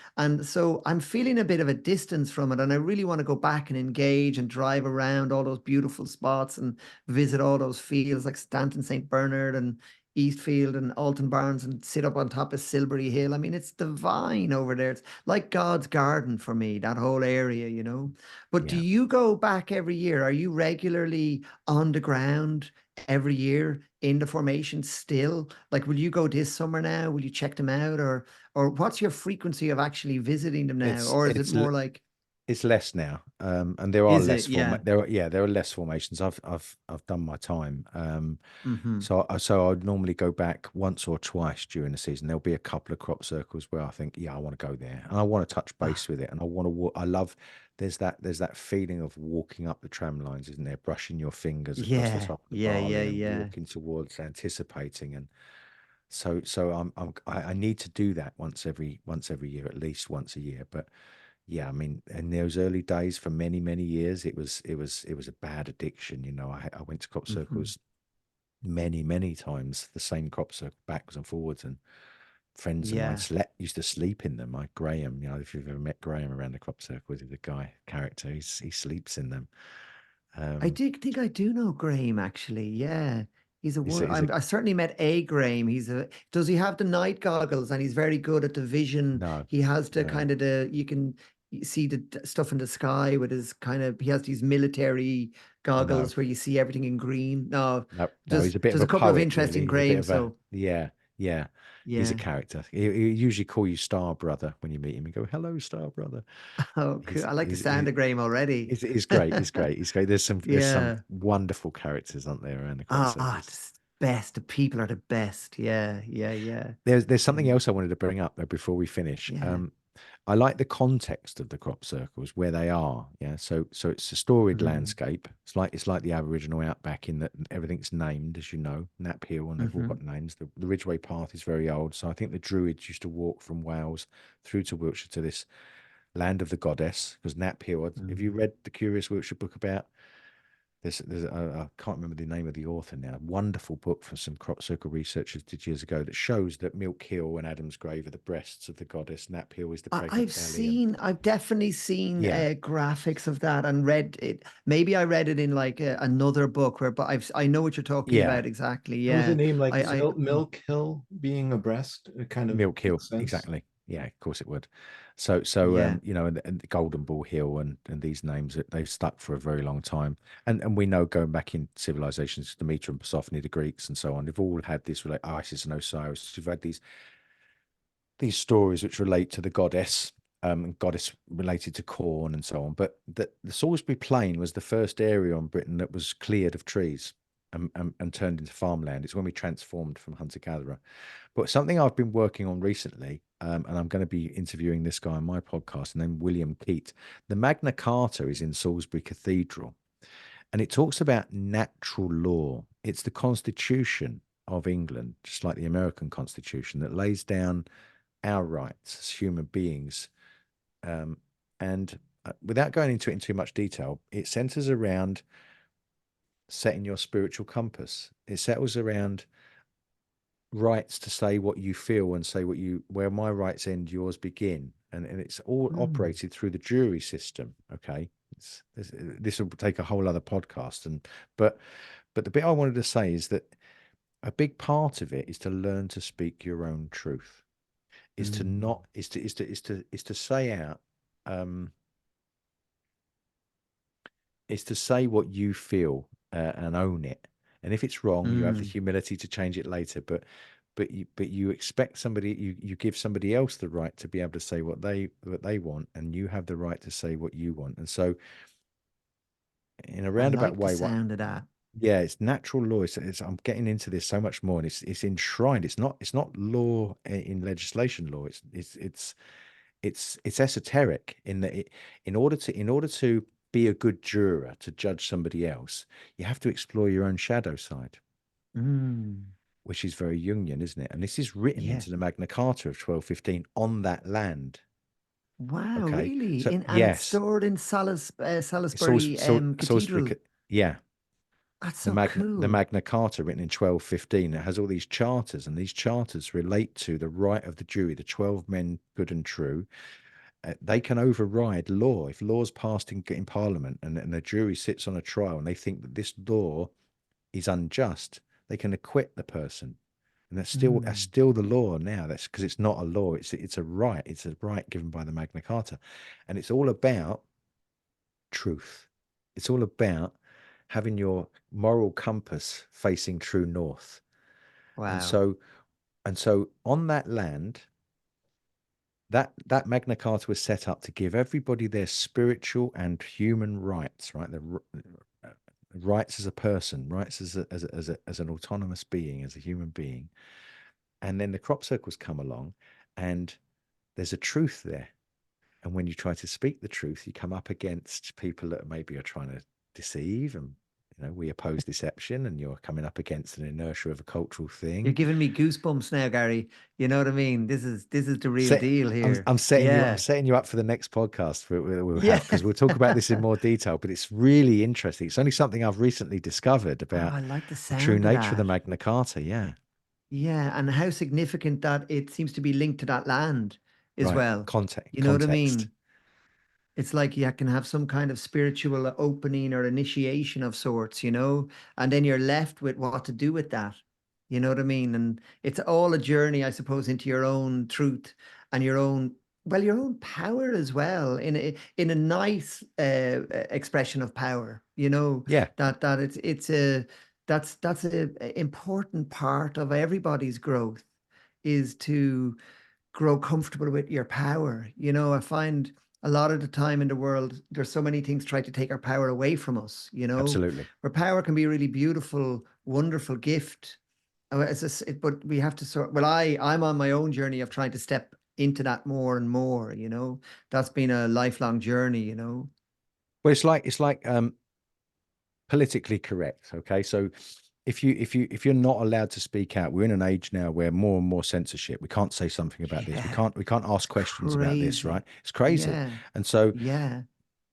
so I'm feeling a bit of a distance from it. And I really want to go back and engage and drive around all those beautiful spots and visit all those fields like Stanton St. Bernard and Eastfield and Alton Barnes and sit up on top of Silbury Hill. I mean, it's divine over there. It's like God's garden for me, that whole area, you know. But do Yeah. you go back every year? Are you regularly on the ground every year in the formation still? Like, will you go this summer now? Will you check them out, or what's your frequency of actually visiting them now? It's Or is it it's more like, it's less now, and there are is less it? Yeah. there are less formations. I've done my time. Mm-hmm. So I'd normally go back once or twice during the season. There'll be a couple of crop circles where I think, yeah, I want to go there, and I want to touch Ah, base with it, and I want to walk. I love there's that feeling of walking up the tram lines, isn't there? Brushing your fingers across the yeah, top of the yeah, yeah, barley and yeah. walking towards, anticipating, and so I need to do that once every year, at least once a year. But yeah, I mean, in those early days, for many years, it was a bad addiction. You know, I went to crop Mm-hmm. circles many times, the same crop circle backwards and forwards, and friends of mine Yeah. used to sleep in them. Like Graham, you know, if you've ever met Graham around the crop circles, he's a guy character. He sleeps in them. I Um, do think I do know Graham actually. Yeah. He's a he's one. a, he's a I certainly met a Graham. Does he have the night goggles and he's very good at the vision? no, He has the no, kind of you can see the stuff in the sky with his kind of, he has these military no. goggles where you see everything in green. No, No, no, he's a bit of there's a a couple of poet, interesting really. He's a bit Graham. of a So yeah. He's a yeah. character. He usually call you Star Brother when you meet him. You go, "Hello, Star Brother." Oh, cool. He's I like the he's sound of Graham already. he's great. He's great. He's great. There's some Yeah. wonderful characters, aren't there, around the crop Ah, circles. it's best. The people are the best. Yeah, yeah, yeah. There's something Um, else I wanted to bring up though before we finish. yeah. I like the context of the crop circles where they are. Yeah, so it's a storied Mm-hmm. landscape. It's like the Aboriginal outback in that everything's named, as you know, Nap Hill, and they've all Mm-hmm. got names. The Ridgeway Path is very old, so I think the Druids used to walk from Wales through to Wiltshire to this land of the goddess. Because Nap Hill, have you Mm. read the Curious Wiltshire book about? I can't remember the name of the author now. Wonderful book from some crop circle researchers did years ago that shows that Milk Hill and Adam's Grave are the breasts of the goddess. Nap Hill is the pregnant belly. And I've definitely seen yeah, graphics of that and read it. Maybe I read it in like another book where, but I know what you're talking yeah, about exactly. and with a Yeah, name like I Milk Hill being a breast, it kind of Milk Hill, makes sense. exactly. Yeah, of course it would. So, Yeah. you know, and the Golden Ball Hill and these names that they've stuck for a very long time. And we know going back in civilizations, Demeter and Persephone, the Greeks and so on, they've all had this like Isis and Osiris. You've had these stories which relate to the goddess, and goddess related to corn and so on. But the Salisbury Plain was the first area on Britain that was cleared of trees and turned into farmland. It's when we transformed from hunter-gatherer. But something I've been working on recently, and I'm going to be interviewing this guy on my podcast, named William Keat. The Magna Carta is in Salisbury Cathedral, and it talks about natural law. It's the Constitution of England, just like the American Constitution, that lays down our rights as human beings. And without going into it in too much detail, it centers around setting your spiritual compass. It settles around rights to say what you feel and say where my rights end, yours begin. And it's all Mm. operated through the jury system. Okay. This will take a whole other podcast. But the bit I wanted to say is that a big part of it is to learn to speak your own truth. Is to Mm. not is to say out, is to say what you feel, and own it. And if it's wrong, you have the Mm. humility to change it later. But you expect somebody, you give somebody else the right to be able to say what they want, and you have the right to say what you want. And so, in a I roundabout like the way, what sound of that. yeah, it's natural law. I'm getting into this so much more, and it's enshrined. It's not law in legislation law. It's esoteric in that in order to be a good juror to judge somebody else, you have to explore your own shadow side, Mm. which is very Jungian, isn't it? And this is written Yeah. into the Magna Carta of 1215 on that land. Wow, Okay, really? so And it's yes, stored in it's all Salisbury Salisbury. Cathedral. Yeah, That's the so Magna cool. Carta written in 1215. It has all these charters, and these charters relate to the right of the jury, the 12 men, good and true. They can override law if law's passed in Parliament, and the jury sits on a trial and they think that this law is unjust. They can acquit the person, and that's Mm. still the law now. That's because it's not a law; it's a right. It's a right given by the Magna Carta, and it's all about truth. It's all about having your moral compass facing true north. And Wow. so on that land, that Magna Carta was set up to give everybody their spiritual and human rights, right? Rights as a person, rights as an autonomous being, as a human being. And then the crop circles come along, and there's a truth there. And when you try to speak the truth, you come up against people that maybe are trying to deceive, and we oppose deception, and you're coming up against an inertia of a cultural You're thing. giving me goosebumps now, Gary. You know what I mean? This is the real Set, deal I'm here. I'm setting you I'm Yeah. setting you up for the next podcast we'll Yeah. have, because we'll talk about this in more detail. But it's really interesting. It's only something I've recently discovered Oh, about I like the the true sound of nature of the that. Magna Carta. Yeah, Yeah, and how significant that it seems to be linked to that land as right. well. You know what I Context. mean? It's like you can have some kind of spiritual opening or initiation of sorts, and then you're left with what to do with that. You know what I mean? And it's all a journey, I suppose, into your own truth and your own power as well, in a nice expression of power. Yeah, That that's a important part of everybody's growth is to grow comfortable with your power. I find a lot of the time in the world, there's so many things try to take our power away from us, absolutely. where power can be a really beautiful, wonderful gift. But we have to well, I'm on my own journey of trying to step into that more and more, that's been a lifelong journey. Well, it's like politically correct. Okay, so if you're not allowed to speak out, we're in an age now where more and more censorship. We can't say something about this. We Yeah, can't ask it's questions about this. Right? crazy. It's crazy. Yeah, And so yeah,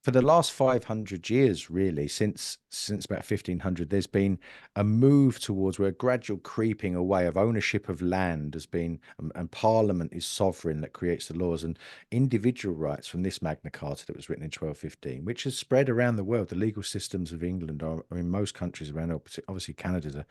for the last 500 years, really, since about 1500, there's been a move towards where a gradual creeping away of ownership of land has been, and Parliament is sovereign that creates the laws, and individual rights from this Magna Carta that was written in 1215, which has spread around the world. The legal systems of England are in most countries around. Obviously, Canada's a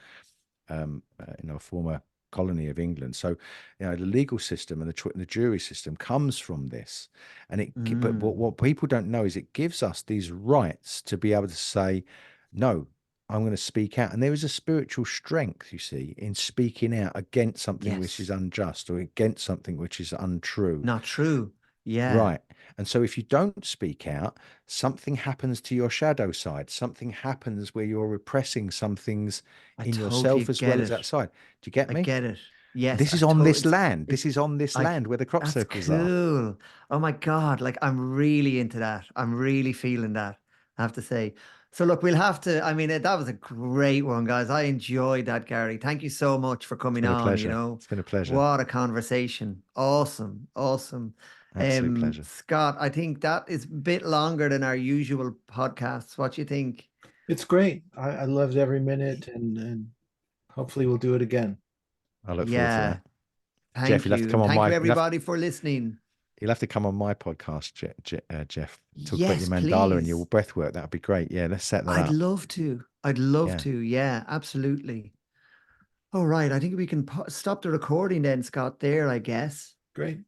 former colony of England. So, you know, the legal system and the jury system comes from this. And but what people don't know is it gives us these rights to be able to say, no, I'm going to speak out. And there is a spiritual strength, you see, in speaking out against something which is Yes. unjust or against something which is untrue. Not true. Yeah. Right. And so if you don't speak out, something happens to your shadow side. Something happens where you're repressing some things I in totally yourself as get well as it. outside. Do you get I me? get it. Yes. This is on this land. This is on this land where the crop That's circles are. cool. Oh my God. Like I'm really into that. I'm really feeling that, I have to say. So look, we'll have to, I mean, that was a great one, guys. I enjoyed that, Gary. Thank you so much for It's coming been a on, pleasure. It's been a pleasure. What a conversation. Awesome. Awesome. Absolute pleasure. Scott, I think that is a bit longer than our usual podcasts. What do you think? It's great. I loved every minute, and hopefully we'll do it again. I look forward to Yeah. that. Jeff, Thank you'll have to you. come And on thank you, my everybody, for listening. you'll have to come on my podcast, Jeff. Talk about Yes, your mandala and your please. breath work. That would be great. Yeah, let's set that I'd up. love to. I'd love Yeah. to. Yeah, absolutely. All right. I think we can stop the recording then, Scott, there, I guess. Great.